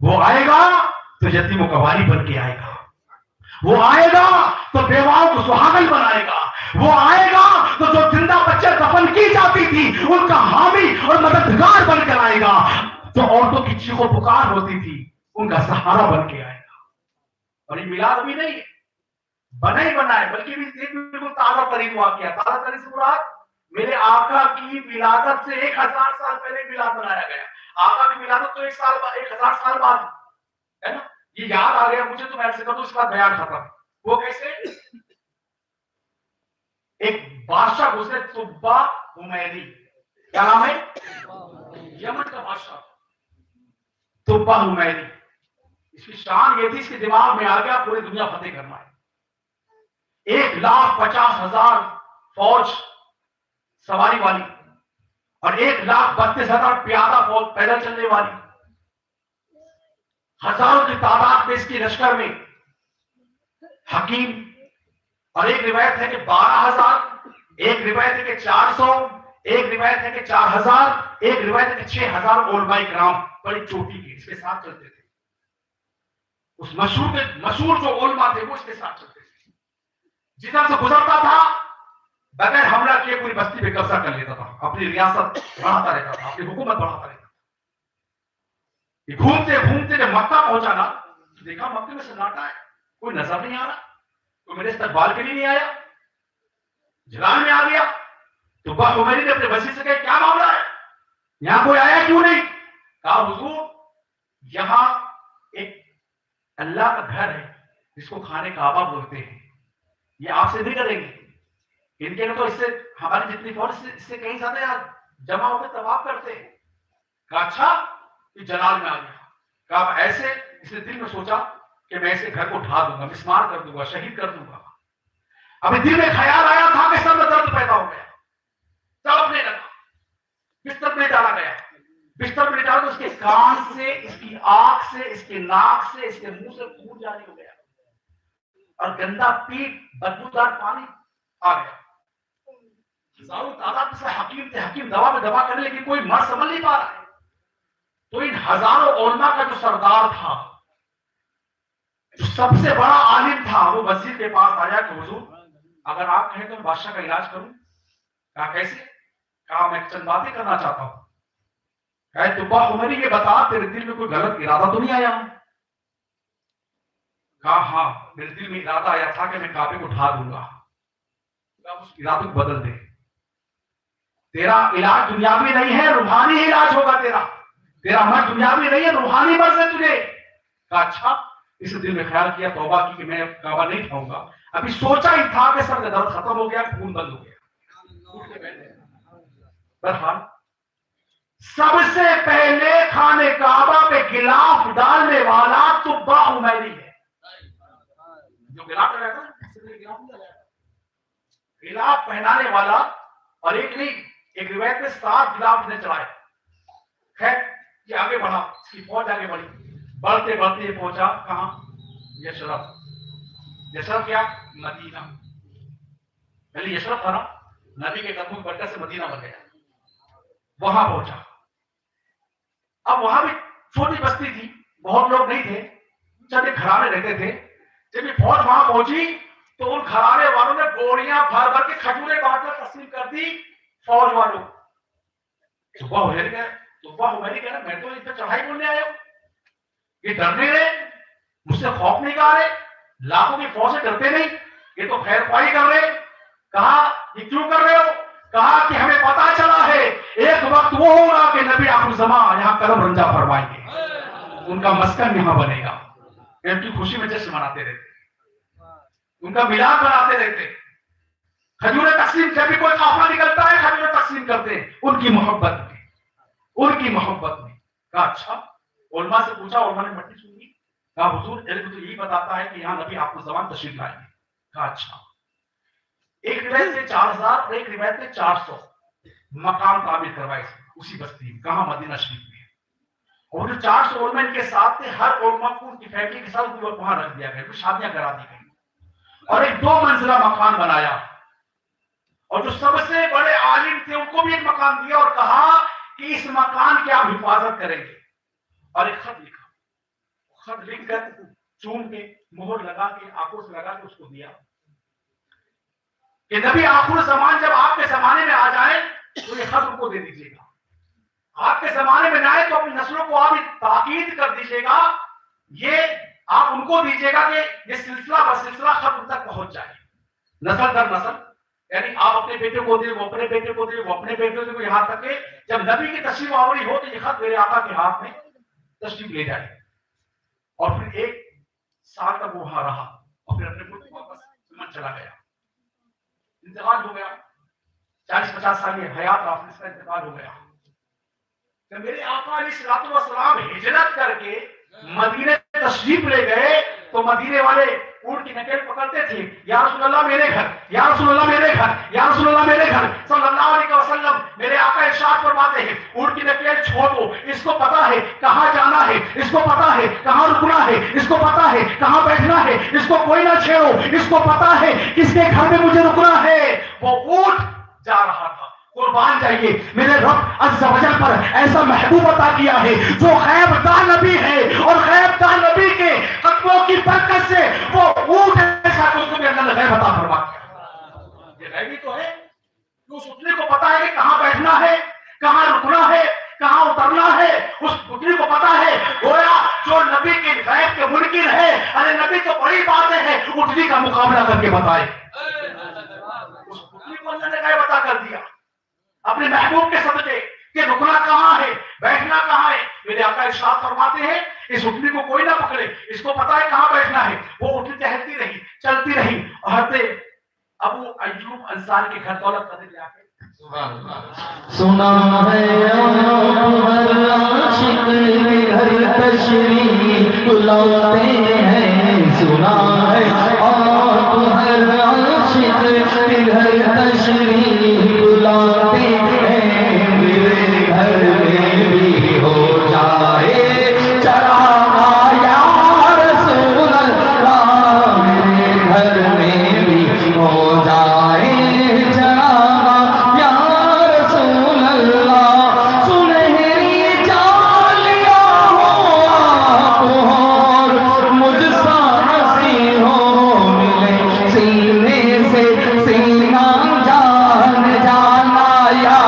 وہ آئے گا تو یتیم و قواری بن کے آئے گا. وہ آئے گا تو بیواؤں کو سہاگن بنائے گا. وہ آئے گا تو جو زندہ بچے دفن کی جاتی تھی ان کا حامی اور مددگار بن کر آئے گا. جو عورتوں کی چیخ و پکار ہوتی تھی ان کا سہارا بن کے آئے گا. اور یہ میلاد بھی نہیں بنا ہی بنا ہے, بلکہ بھی بالکل تازہ ترین واقعہ. تازہ ترین سے مراد میرے آقا کی ولادت سے 1000 سال پہلے میلاد بنایا گیا. آقا کی ولادت تو 1000 سال بعد ہے نا. یہ یاد آ گیا مجھے تو میں سے کہوں اس کا بیان ختم. وہ کیسے؟ ایک بادشاہ گزرے, طبا حمیری, کیا نام ہے؟ یمن کا بادشاہ طبا حمیری. اس کی شان یہ تھی, اس کے دماغ میں آ گیا پوری دنیا فتح کرنا ہے. 1,50,000 فوج سواری والی اور 1,32,000 پیادہ فوج پیدل چلنے والی, ہزاروں کی تعداد میں اس کی لشکر میں حکیم. اور ایک روایت ہے کہ 12,000, ایک روایت ہے کہ 400, ایک روایت ہے کہ 4,000, ایک روایت ہے کہ 6,000 علماء کرام بڑی چوٹی کے اس کے ساتھ چلتے تھے. اس مشہور جو علماء تھے وہ اس کے ساتھ چلتے تھے. جدھر سے گزرتا تھا بغیر حملہ کیے پوری بستی پہ قبضہ کر لیتا تھا, اپنی ریاست بڑھاتا رہتا تھا, اپنی حکومت بڑھاتا رہتا تھا. گھومتے گھومتے جب مکہ پہنچا نا, دیکھا مکے میں سناٹا ہے, کوئی نظر نہیں آ رہا, کوئی میرے استقبال کے لیے نہیں آیا. جلال میں آ گیا تو عمری نے اپنے وزیر سے کہا کیا معاملہ ہے, یہاں کوئی آیا کیوں نہیں؟ کہا حضور یہاں ایک اللہ کا گھر ہے جس کو خانے کعبہ بولتے ہیں, یہ آپ سے نہیں کریں گے. ان کے تو اس سے ہماری جتنی فوج اس سے کہیں زیادہ یار جمع ہو کے طواف کرتے ہیں. کہا اچھا, یہ جلال میں آ گیا. کہا ایسے, اس نے دل میں سوچا کہ میں اسے گھر کو ڈھا دوں گا, مسمار کر دوں گا, شہید کر دوں گا. ابھی دل میں خیال آیا تھا کہ سر میں درد پیدا ہو گیا, تڑپنے لگا, بستر میں ڈالا گیا. بستر میں ڈالا تو اس کے کان سے, اس کی آنکھ سے, اس کے ناک سے, اس کے منہ سے خون جاری ہو گیا اور گندا پیٹ بدبودار پانی آ گیا. ہزاروں تعداد سے حکیم تھے, حکیم دوا میں دوا کرنے, لیکن کوئی مرض سمجھ نہیں پا رہا ہے. تو ان ہزاروں علماء کا جو سردار تھا, جو سب سے بڑا عالم تھا, وہ وزیر کے پاس آیا کہ حضور اگر آپ کہیں تو میں بادشاہ کا علاج کروں. کہا کیسے؟ کہا میں چند باتیں کرنا چاہتا ہوں. کہا طبا عمری یہ بتا تیرے دل میں کوئی غلط ارادہ تو نہیں آیا؟ کہا ہاں میرے دل میں ارادہ آیا تھا کہ میں کعبے کو ڈھا دوں گا. کہا اس ارادے کو بدل دے, تیرا علاج دنیاوی نہیں ہے, روحانی علاج ہوگا. تیرا مرض دنیاوی نہیں ہے, روحانی مرض ہے تجھے. کہا اچھا. اس دل میں خیال کیا, توبہ کی کہ میں کعبہ نہیں ڈھاؤں گا. ابھی سوچا ہی تھا کہ سر کا درد ختم ہو گیا, خون بند ہو گیا. برحال سب سے پہلے خانے کعبہ پہ غلاف ڈالنے والا طبا عمیری ہے. جو غلاف لگایا تھا غلاف پہنانے والا، اور ایک نہیں، ایک روایت میں 7 غلاف نے چڑھائے. خیر یہ آگے بڑھا، اس کی فوج آگے بڑھی، بڑھتے بڑھتے یہ پہنچا کہاں؟ یشرف. یشرف کیا؟ مدینہ. پہلے یشرف تھا نا، نبی کے قدموں کی برکت سے مدینہ بن گیا. وہاں پہنچا. اب وہاں بھی چھوٹی بستی تھی، بہت لوگ نہیں تھے، چند ایک گھرانے رہتے تھے. جب یہ فوج وہاں پہنچی تو ان گھرانے والوں نے بوریاں بھر بھر کے کھجوریں بانٹ کر تقسیم کر دی فوج والوں. صبح ہو جائے گا، صبح ہو میں کہہ رہا میں تو اس پہ چڑھائی بولنے آیا ہوں، یہ ڈر نہیں رہے، مجھ سے خوف نہیں کھا رہے، لاکھوں کی فوج سے ڈرتے نہیں، یہ تو خیر خواہی کر رہے. کہا یہ کیوں کر رہے ہو؟ کہا کہ ہمیں پتا چلا ہے ایک وقت وہ ہوگا کہ نبی آخر الزمان یہاں کرم رنجا فرمائیں گے، ان کا مسکن یہاں بنے گا. ان کی خوشی میں جشن مناتے رہتے، ان کا ملاد مناتے رہتے. کھجوریں تقسیم، جب بھی کوئی قافلہ نکلتا ہے کھجوریں تقسیم کرتے ہیں ان کی محبت میں، ان کی محبت میں. کہا اچھا. علماء سے پوچھا، علماء نے مٹی سنی. کہا حضور علم تو یہی بتاتا ہے کہ یہاں نبی آپ کو زمان تشریف لائیں گے. کہا اچھا. ایک روایت میں 4000 اور ایک روایت میں 400 مقام تعمیر کروائے اسی بستی میں. کہاں؟ مدینہ شریف میں. اور جو 400 علماء ان کے ساتھ تھے، ہر علماء کو ان کی فیملی کے ساتھ وہاں رکھ دیا گیا، شادیاں کرا دی گئی، اور ایک 2 منزلہ مکان بنایا. اور جو سب سے بڑے عالم تھے ان کو بھی ایک مکان دیا اور کہا کہ اس مکان کی آپ حفاظت کریں گے. اور ایک خط لکھا، خط لکھ کر چوم کے مہر لگا کے آنکھوں سے لگا کے اس کو دیا کہ نبی آخر زمان جب آپ کے زمانے میں آ جائیں تو یہ خط ان کو دے دیجیے گا. آپ کے زمانے میں نہ آئے تو اپنی نسلوں کو آپ تاکید کر دیجیے گا، یہ آپ ان کو دیجیے گا کہ یہ سلسلہ بسلسلہ خط ان تک پہنچ جائے، نسل در نسل. یعنی آپ اپنے بیٹے کو دیں، وہ اپنے بیٹے کو دیں، وہ اپنے بیٹے کو، یہاں تک کہ جب نبی کی تشریف آوری ہو تو یہ خط میرے آقا کے ہاتھ میں تشریف لے جائے. اور پھر 1 سال تک وہ وہاں رہا اور پھر اپنے ملک واپس یمن چلا گیا. انتقال ہو گیا، 40-50 سال کی حیات حافظ کا انتقال ہو گیا. جب میرے آقا علیہ الصلوۃ والسلام ہجرت کر کے مدینے تشریف لے گئے تو مدینے والے اونٹ کی نکیل پکڑتے تھے، یا رسول اللہ میرے گھر، یا رسول اللہ میرے گھر، یا رسول اللہ میرے گھر. صلی اللہ علیہ وسلم میرے آقا ارشاد فرماتے ہیں اونٹ کی نکیل چھوڑ دو، اس کو پتا ہے کہاں جانا ہے، اس کو پتا ہے کہاں رکنا ہے، اس کو پتا ہے کہاں بیٹھنا ہے، اس کو کوئی نہ چھیڑو، اس کو پتا ہے کس کے گھر میں مجھے رکنا ہے. وہ اونٹ جا رہا تھا. قربان جائیے میرے رب عز و جل پر ایسا محبوب عطا کیا ہے جو غیب دان نبی ہے، اور غیب دان نبی کے قدموں کی برکت سے وہ اونٹ ایسا کہ اس کو بھی اللہ نے غیب عطا فرما دیا. یہ غیبی تو ہے کہ اس اونٹنے کو پتا ہے کہ کہاں بیٹھنا ہے، کہاں رکنا ہے، کہاں اترنا ہے. اس اونٹنے کو پتا ہے. گویا جو نبی کے غیب کے منکر ہے، ارے نبی تو بڑی باتیں ہیں اونٹنی کا مقابلہ کر کے بتائے. اس اونٹنی کو اللہ نے غیب عطا کر دیا اپنے محبوب کے صدقے کہ رکنا کہاں ہے، بیٹھنا کہاں ہے. میرے آقا ارشاد فرماتے ہیں اس اونٹنی کو کوئی نہ پکڑے، اس کو پتا ہے کہاں بیٹھنا ہے. وہ اونٹنی ٹہلتی رہی، چلتی رہی، اور حضرت ابو ایوب انصاری کے گھر دولت قدر لے آ کے سنا ہے ہر عاشق کے گھر تشریف لاتے ہیں. سنا ہے آپ ہر عاشق کے گھر تشریف لاتے ہیں. میرے گھر میں بھی ہو جائے چراغا یا رسول اللہ، میرے گھر میں بھی ہو جائے چراغا یا رسول اللہ. سنہری جالیاں ہو آپ اور مجھ سا ہنسی ہو، ملے سینے سے سینہ جان جانا یا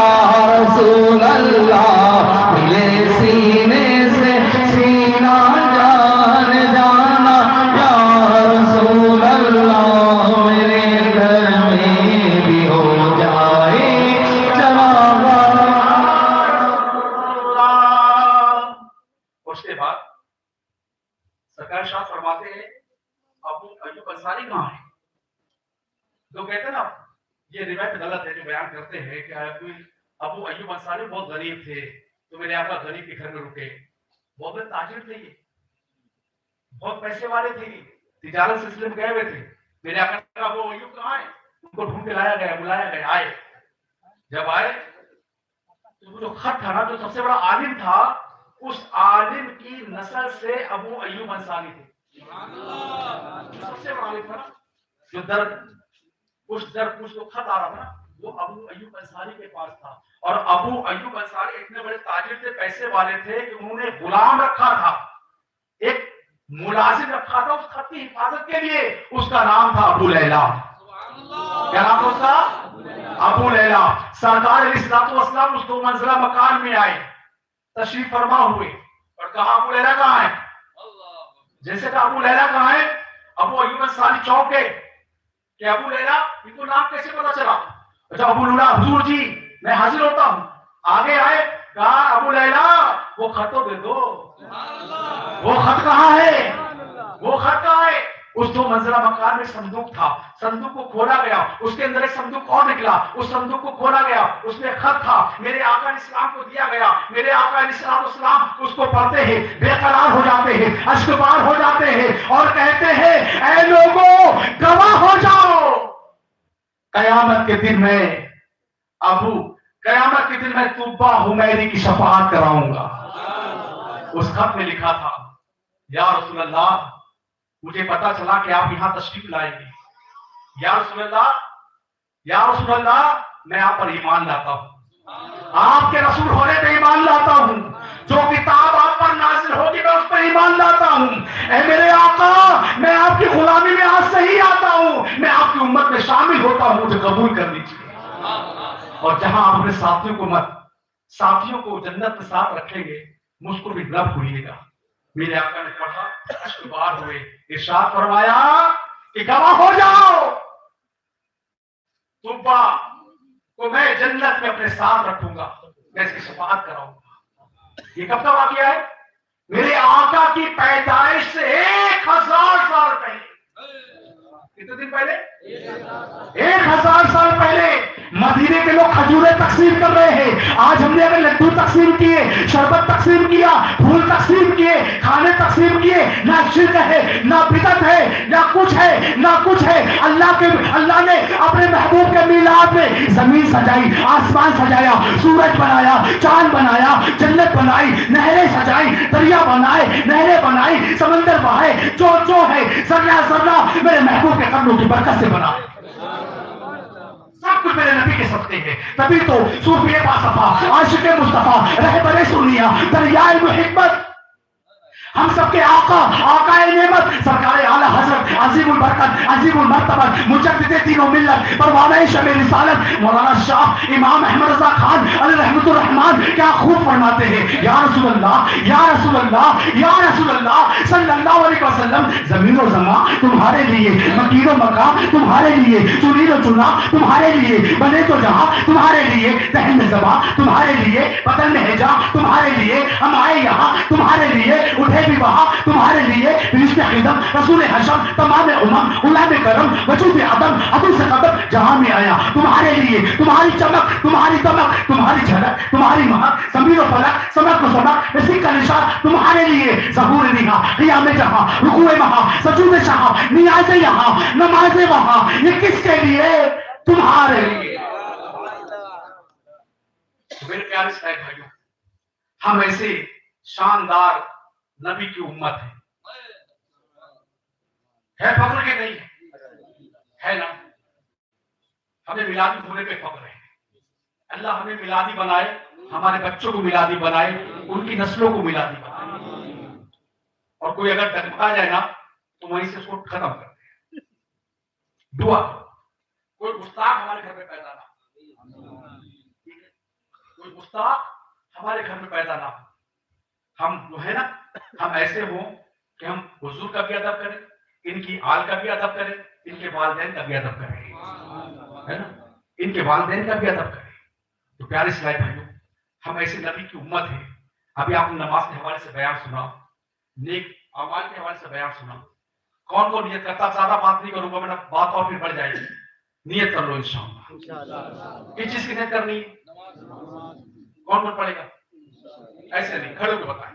رسول اللہ، ملے سینے سے سینہ جان جانا یا رسول اللہ. میرے گھر میں بھی ہو جائے چراغا. اس کے بعد سرکار شاہ فرماتے ہیں ابو ایوب انصاری کہاں ہے. لوگ کہتے ہیں نا یہ روایت غلط ہے جو بیان کرتے ہیں کہ ابو ایوب انصاری بہت غریب تھے تو میرے آقا غریب کے گھر میں رکے. بہت بڑے تاجر تھے، یہ بہت پیسے والے تھے، تجارت سلسلے میں گئے ہوئے تھے. میرے آقا نے کہا ابو ایوب کہاں ہے؟ ان کو ڈھونڈ کے لایا گیا, بلایا گیا, آئے. جب آئے تو وہ جو خط تھا نا, جو سب سے بڑا عالم تھا, اس عالم کی نسل سے ابو ایوب انصاری تھے. سب سے بڑا عالم تھا نا, جو در پوچھ کو خط آ رہا تھا نا, وہ ابو ایوب انصاری کے پاس تھا. اور ابو ایوب انصاری اتنے بڑے تاجر تھے, پیسے والے تھے کہ انہوں نے غلام رکھا تھا, ایک ملازم رکھا تھا اس خط کی حفاظت کے لیے. اس کا نام تھا ابو لیلا. کیا نام تھا اس کا؟ ابو لیلا. سرکار علیہ الصلوۃ والسلام اس 2 منزلہ مکان میں آئے, تشریف فرما ہوئے, اور کہا ابو لیلا کہاں ہے؟ جیسے کہ ابو لیلا کہاں ہے, ابو ایوب انصاری چونکے کہ ابو لیلا, ان کو نام کیسے پتا چلا؟ اچھا ابو لیلا, حضور جی میں حاضر ہوتا ہوں. آگے آئے, کہا ابو لیلا وہ خط تو دے دو. وہ خط کہاں ہے؟ وہ خط کہاں ہے؟ اس 2 منزلہ مکان میں صندوق تھا, صندوق کو کھولا گیا, اس کے اندر ایک صندوق اور نکلا, اس صندوق کو کھولا گیا, اس میں خط تھا, میرے آقا علیہ السلام کو دیا گیا. میرے آقا علیہ السلام اس کو پڑھتے ہیں, بے قرار ہو جاتے ہیں, اشکبار ہو جاتے ہیں, اور کہتے ہیں اے لوگوں گواہ ہو جاؤ, قیامت کے دن میں قیامت کے دن میں طوبا حمیری کی شفاعت کراؤں گا. اس خط میں لکھا تھا, یا رسول اللہ مجھے پتا چلا کہ آپ یہاں تشریف لائیں گے. یا رسول اللہ میں آپ پر ایمان لاتا ہوں, آپ کے رسول ہونے پہ ایمان لاتا ہوں, جو کتاب آپ پر نازل ہوگی میں اس پر ایمان لاتا ہوں. اے میرے آقا میں آپ کی غلامی میں آج سے ہی آتا ہوں, میں آپ کی امت میں شامل ہوتا ہوں, مجھے قبول کر لیجیے. اور جہاں آپ اپنے ساتھیوں کو جنت میں ساتھ رکھیں گے, مجھ کو بھی نہ بھولیے گا. میرے آقا نے پڑھا, اشکبار ہوئے, ارشاد فرمایا کہ گواہ ہو جاؤ, طوبا کو میں جنت میں اپنے ساتھ رکھوں گا, میں اس کی شفاعت کراؤں گا. یہ کب کا واقعہ ہے؟ میرے آقا کی پیدائش سے 1000 سال پہلے. کتنے دن پہلے؟ 1000 سال پہلے. مدینے کے لوگ کھجوریں تقسیم کر رہے ہیں, آج ہم نے اگر لڈو تقسیم کیے, شربت تقسیم کیا, پھول تقسیم کیے, کھانے تقسیم کیے, نہ شرک ہے, نہ بدعت ہے, نہ کچھ ہے. اللہ نے اپنے محبوب کے میلاد میں زمین سجائی, آسمان سجایا, سورج بنایا, چاند بنایا, جنت بنائی, نہریں سجائی, دریا بنائے, نہریں بنائی, سمندر بہائے, جو ہے ذرہ میرے محبوب کے قدموں کی برکت سے بنا. سب کچھ میرے نبی کے صدقے ہے. تبھی تو صوفی باصفا, عاشق مصطفیٰ, رہبر سنیا, دریائے محبت, ہم سب کے آقا نعمت سرکار اعلیٰ حضرت عظیم البرکت, عظیم المرتبت, مجدد دین و ملت, پروانہ شمع رسالت مولانا شاہ امام احمد رضا خان علیہ رحمت الرحمان کیا خوب فرماتے ہیں, یا رسول اللہ, یا رسول اللہ, یا رسول اللہ صلی اللہ علیہ وسلم, زمین و زمان تمہارے لیے, مکین و مکان تمہارے لیے, چنین و چنا تمہارے لیے, بنے تو جہاں تمہارے لیے, دہن میں زبان تمہارے لیے, بدن میں ہجا تمہارے لیے, ہم آئے یہاں تمہارے لیے, اٹھے بھی وہاں تمہارے لیے, رشتے خدم رسول حشم تمام امم, غلام کرم, وجود عدم, عدو سے قدم جہاں میں آیا تمہارے لیے. تمہاری چمک, تمہاری دمک, تمہاری جھلک, تمہاری مہک, زمین و فلک, سمک و سمک, اسی کا نشان تمہارے لیے. ظہور نہا, قیام جہاں, رکوع مہا, سجود شہاں, نیاز یہاں, نماز وہاں, یہ کس کے لیے؟ تمہارے لیے. میرے پیارے صاحب بھائیوں, ہم ایسے شاندار نبی کی امت ہے فخر کے نہیں ہے نا. ہمیں میلادی ہونے پہ فخر ہے. اللہ ہمیں میلادی بنائے, ہمارے بچوں کو میلادی بنائے, ان کی نسلوں کو میلادی بنائے. اور کوئی اگر ڈگمگا جائے نا تو وہیں سے اس کو ختم کر دے. دعا کوئی گستاخ ہمارے گھر میں پیدا نہ, کوئی گستاخ ہمارے گھر میں پیدا نہ. ہم جو ہے نا, ہم ایسے ہوں کہ ہم حضور کا بھی ادب کریں, ان کی آل کا بھی ادب کریں, ان کے والدین کا بھی ادب کریں, ہے نا, ان کے والدین کا بھی ادب کریں. تو پیارے اسلامی بھائیوں, ہم ایسے نبی کی امت ہیں. ابھی آپ نے نماز کے حوالے سے بیان سنا, نیک اعمال کے حوالے سے بیان سنا. کون کون نیت کرتا؟ زیادہ بات نہیں کروں گا, میں بات اور پھر بڑھ جائے گی. نیت کر لو انشاءاللہ. کس چیز کی نیت کرنی ہے؟ کون کون پڑھے گا؟ ایسے نہیں, کھڑے ہو کے بتائیں.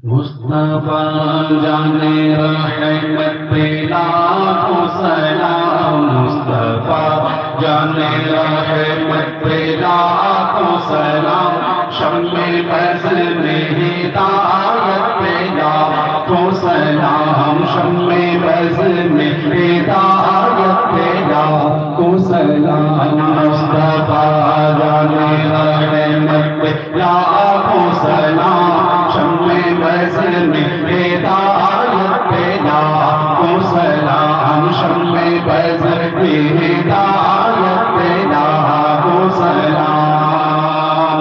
مصطفیٰ جانے رحمت پہ لاکھوں سلام، مصطفیٰ جانے رحمت پہ لاکھوں سلام، شمع بز میں ہدایت پہ لاکھوں سلام، شمع بز میں ہدایت پہ لاکھوں سلام، مصطفیٰ جانے رحمت پہ لاکھوں سلام، شمع بز میں ہدایت پہ لاکھوں سلام، شمع بز میں ہدایت پہ لاکھوں سلام،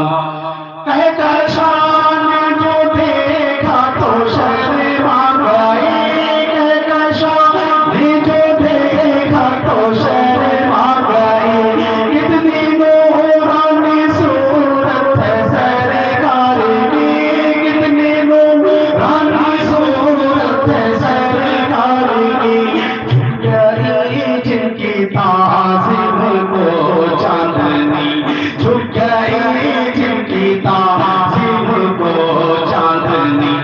کہہ کر شان جو دیکھا تو شرما گئی، کہہ کر شان جو دیکھا تو شرما گئی، کتنی نورانی صورت ہے سرکار کی، کتنی نورانی صورت ہے سرکار کی، جھک گئی جن کی تعظیم کو چاندنی، جھک گئی جن کی تعظیم کو چاندنی،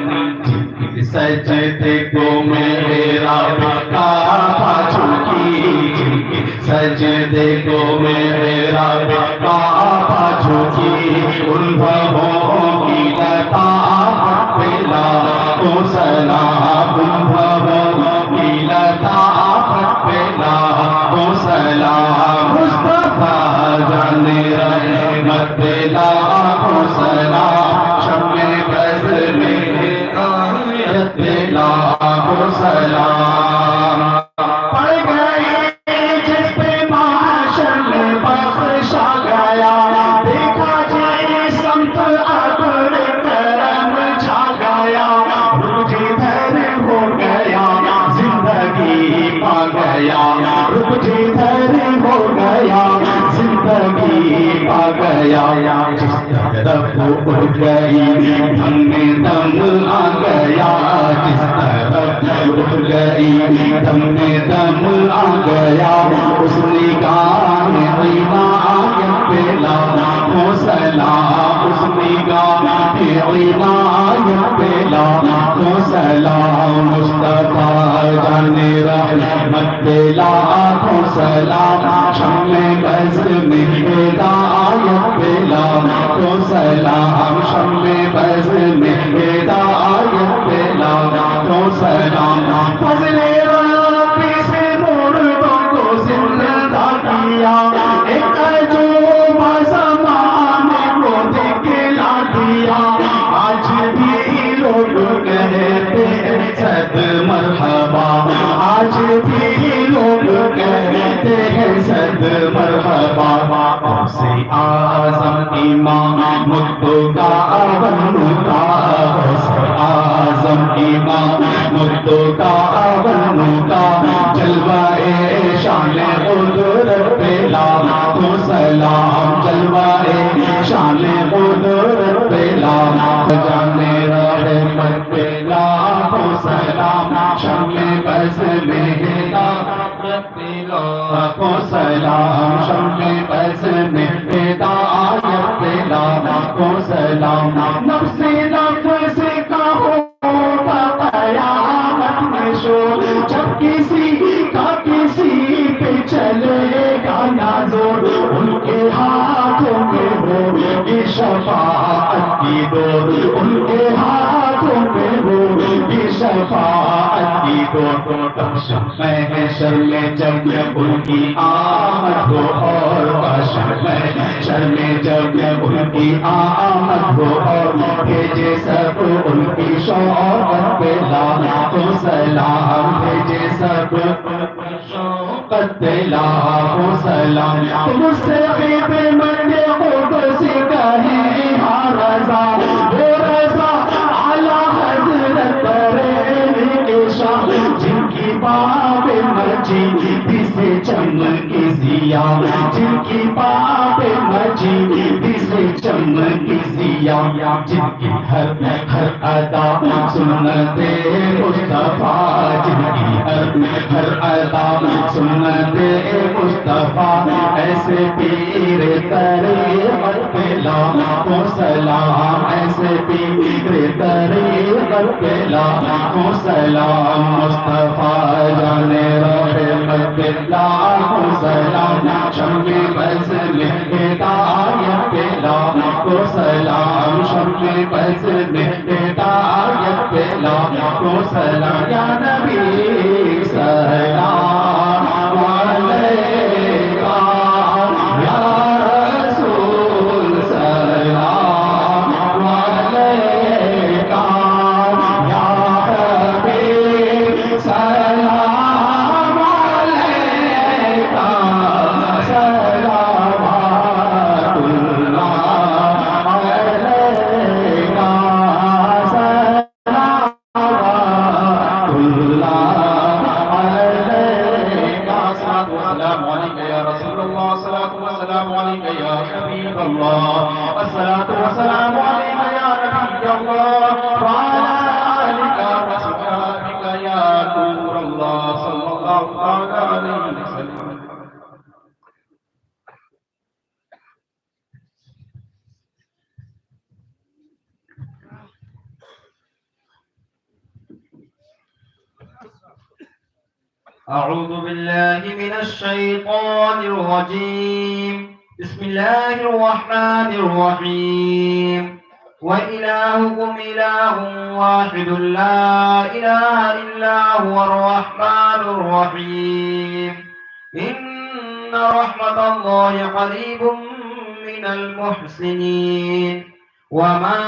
جن کی سجدے کو میرے رب کعبہ جھکی، جن کی سجدے کو میرے رب کعبہ جھکی، ان بھووں کی لطافت پہ لاکھوں سلام، ان بھووں کی لطافت پہ لاکھوں سلام، مصطفیٰ جانے رحمت پہ لاکھوں سلام، شمع بز میں ہدایت پہ لاکھوں سلام، پڑ گئے جس پہ معاشر میں بخشا گیا، دیکھا جائے سمت ابر کرم چھا گیا، رک جدھر ہو گیا زندگی پا گیا، رک جدھر ہو گیا زندگی پا گیا، جس طرف اٹھ گئی دم میں دم آ گیا، جس طرف اٹھ گئی دم میں دم آ گیا، اس نگاہ میں عنایت پہ لاکھوں سلام، اس نگاہ میں عنایت پہ لاکھوں سلام، مصطفیٰ جانے رحمت پہ لاکھوں سلام، شمع بز میں ہدایت پہ لاکھوں سلام، شمع بز میں ہدایت پہ لاکھوں سلام، فضل ربی سے مردوں کو زندہ کیا، ایک عجوبہ زمانے کو دکھلا دیا، آج بھی لوگ کہتے ہیں صد مرحبا، آج بھی لوگ کہتے ہیں صد مرحبا، غوث اعظم امام مجتبیٰ بنتا، غوث اعظم امام مجتبیٰ بنتا، جلوہ شان قدرت پہ لاکھوں سلام، جلوہ شان قدرت پہ لاکھوں، جانے رحمت پہ لاکھوں سلام، شمع بز میں ہدایت پہ لاکھوں سلام، شمع بز میں ہدایت پہ لاکھوں سلام، نفس نفس کا ہوگا قیامت میں شور، جب کسی کا کسی پہ چلے گا نازور، ان کے ہاتھوں میں ہوگی شفاعت کی ڈور، ان کے ہاتھوں میں ہوگی شفاعت کی ڈور، محشر میں جب ان کی آمد ہو اور محشر میں جب ان کی آمد ہو اور بھیجے سب ان کی شوقت پہ لاکھوں سلام، بھیجے سب شوقت پہ لاکھوں سلام، مستقیب من قدس کہیں ہاں رضا، وہ رضا اعلیٰ حضرت بریلوی کے شاہ، جن کی باب مجید سے چمکی ضیا جن کی باب مجید سے چمکی ضیا جن کی ہر ادا سنت مصطفیٰ جن کی ہر ادا سنت مصطفیٰ ایسے پیر طریقت پہ لاکھوں سلام ایسے پیر طریقت پہ لاکھوں سلام مصطفیٰ جان رحمت پہ لاکھوں سلام شمع بز میں ہدایت پہ لاکھوں سلام شمع بز میں ہدایت پہ لاکھوں سلام یا نبی سلام علیکہ یا رسول سلام علیکہ یا حبیب سلام علیکہ صلوات اللہ علیکہ صلوات اللہ علیکہ السلام علیکہ یا رسول اللہ الصلاۃ والسلام علیکہ یا حبیب اللہ الصلاۃ والسلام علیکہ یا نبی اللہ وعلی آلک وصحبک یا نور اللہ صلی اللہ تعالی علیہ وسلم أعوذ بالله من الشيطان الرجيم بسم الله الرحمن الرحيم وإلهكم إله واحد لا إله إلا هو الرحمن الرحيم إن رحمة الله قريب من المحسنين وما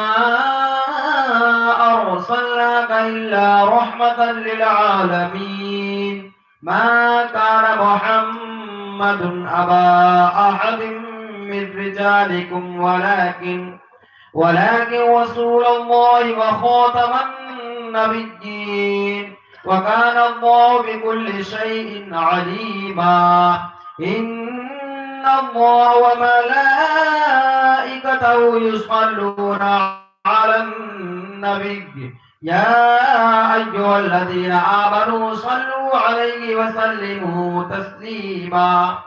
أرسلناك إلا رحمة للعالمين ما كان محمد أبا أحد من رجالكم ولكن رسول الله وخاتم النبيين وكان الله بكل شيء عليما إن الله وملائكته يصلون على النبي يا أيها الذين آمنوا صلوا عليه وسلموا تسليما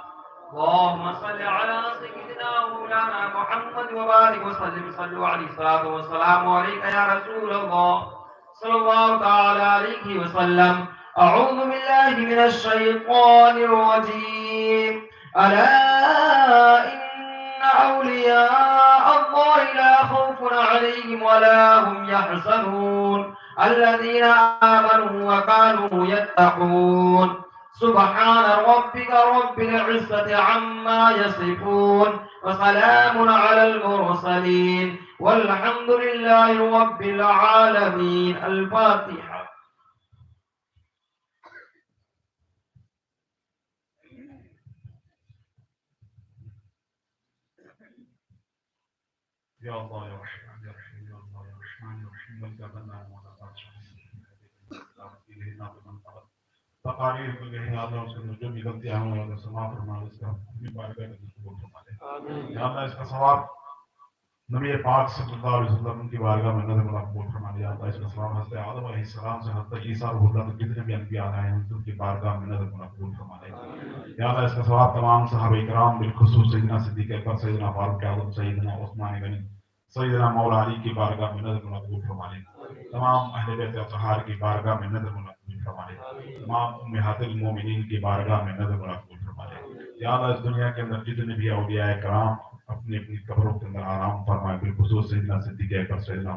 اللهم صل على سيدنا مولانا محمد وبارك وسلم صلوا عليه الصلاة والسلام عليك يا رسول الله صلى الله تعالى عليه وسلم أعوذ بالله من الشيطان الرجيم ألا إن أولياء الله لا خوف عليهم ولا هم يحزنون الذين آمنوا وكانوا يتقون سبحان ربك رب العزة عما يصفون وسلام على المرسلين والحمد لله رب العالمين الفاتحة یا اللہ یا رحمان یا رحیم یا اللہ یا رحمان یا رحیم بلکہ بنا مولا بادشاہ تقاریر کو کہیں آدھا اس کے اندر جو بھی غلطیاں ہوں اللہ سما فرما اس کا اپنی بارگاہ میں قبول فرما دے یا اللہ اس کا ثواب نبی پاک صلی اللہ علیہ وسلم کی بارگاہ میں نظر اللہ قبول فرما دے یا اللہ اس کا ثواب حضرت آدم علیہ السلام سے حضرت عیسیٰ روح اللہ تک جتنے بھی انبیاء آئے ہیں ان کی بارگاہ میں نظر اللہ قبول فرما دے یا اللہ اس کا ثواب تمام صحابہ کرام بالخصوص سیدنا صدیق اکبر سیدنا فاروق اعظم سیدنا عثمان غنی سیدنا مولا علی کی بارگاہ میں نظر اللہ قبول فرما دے تمام اہل بیت اطہار کی بارگاہ میں نظر اللہ قبول فرما دے تمام امہات المومنین کی بارگاہ میں نظر اللہ قبول فرما دے یا اللہ اس دنیا کے اندر جتنے بھی اولیاء کرام اپنی اپنی قبروں کے اندر آرام فرمائے بالخصوص سیدنا صدیق اکبر سیدنا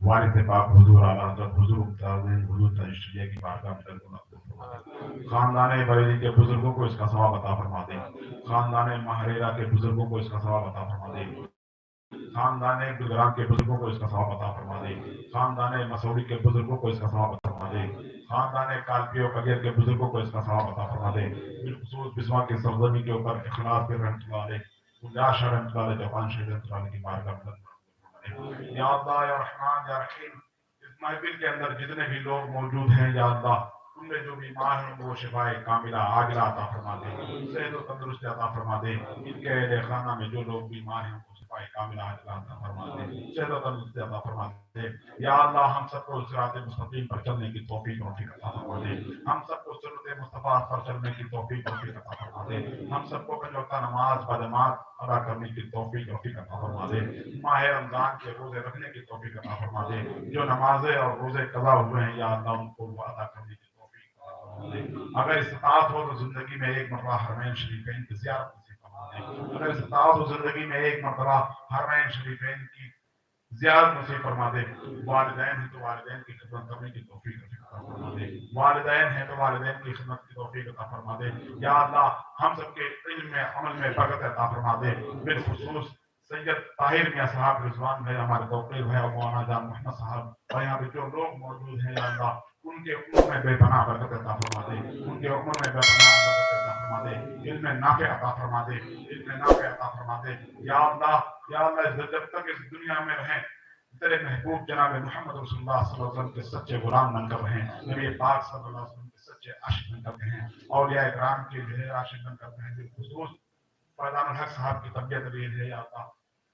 والد پاک حضور اعلیٰ حضرت حضور ممتازین حضور تنشریہ کی بارگاہ میں نظر اللہ قبول فرما دے خاندان بریلی کے بزرگوں کو اس کا ثواب عطا فرما دے خاندان مہریرہ کے بزرگوں کو اس کا ثواب عطا فرما دے خاندان گلگرام کے بزرگوں کو اس کا ثواب عطا فرما دے خاندان مسوری کے بزرگوں کو اس کا ثواب عطا فرما دے خاندان کالپی و کگیر کے بزرگوں کو اس کا ثواب عطا فرما دے بالخصوص بسوا کے سرزمین کے اوپر اخلاص کے رحمت اللہ علیہ گنجاش رحمت اللہ علیہ جاپان شہید رحمت اللہ علیہ کی بارگاہ میں یا اللہ یا رحمان یا رحیم اس محفل کے اندر جتنے بھی لوگ موجود ہیں یا اللہ ان میں جو بیمار ہیں وہ شفائے کاملہ عاجلہ عطا فرما دے، صحت و تندرستی عطا فرما دے، ان کے اہل خانہ میں جو لوگ بیمار ہیں ان کو شفائے کاملہ عاجلہ عطا فرما دے، صحت و تندرستی عطا فرما دے۔ یا اللہ ہم سب کو صراط مستقیم پر چلنے کی توفیق عطا فرما دے، ہم سب کو سنت مصطفیٰ پر چلنے کی توفیق عطا فرما دے، ہم سب کو پنج وقتہ نماز بجماعت ادا کرنے کی توفیق عطا فرما دے، ماہ رمضان کے روزے رکھنے کی توفیق عطا فرما دے، جو نمازیں اور روزے قضا ہوئے ہیں یا اللہ ان کو ادا کرنے کی توفیق عطا فرما دے۔ اگر استطاعت ہو تو زندگی میں ایک مرتبہ حرمین شریفین کی زیارت نصیب فرما دے، اگر استطاعت ہو زندگی میں ایک مرتبہ حرمین شریفین کی زیارت نصیب فرما دے۔ والدین ہیں تو والدین کی خدمت کرنے کی توفیق عطا فرما دے، والدین ہیں تو والدین کی خدمت کی توفیق عطا فرما دے۔ یا اللہ ہم سب کے علم میں عمل میں برکت عطا فرما دے، بالخصوص سید طاہر میاں صاحب رضوان بھائی، ہمارے توقیر بھائی اور مولانا جان محمد صاحب اور یہاں پہ جو لوگ موجود ہیں یا اللہ ان کے عمر میں بے پناہ برکت عطا فرما دے، ان کے عمر میں بے پناہ برکت عطا فرما دے، علم نافع عطا فرما دے، علم نافع عطا فرما دے۔ یا اللہ جب تک اس دنیا میں رہیں تیرے محبوب جناب محمد رسول اللہ صلی اللہ علیہ وسلم کے سچے غلام بن کر رہیں، نبی پاک صلی اللہ علیہ وسلم کے سچے عاشق بن کر رہیں، اولیاء کرام کے جو ہے عاشق بن کر رہیں، بالخصوص فیضان الحق صاحب کی طبیعت بھی ہے یا اللہ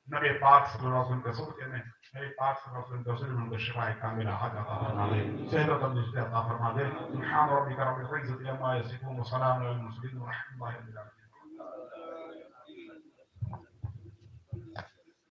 نبی پاک صلی اللہ علیہ وسلم کے صدقے میں نبی پاک صلی اللہ علیہ وسلم کے وسیلے میں ان کو شفائے کاملہ عطا فرما دے، صحت و تندرستی عطا فرما دے۔ سبحان ربک رب العزة عما یصفون وسلام علی المرسلین والحمد للہ رب العالمین۔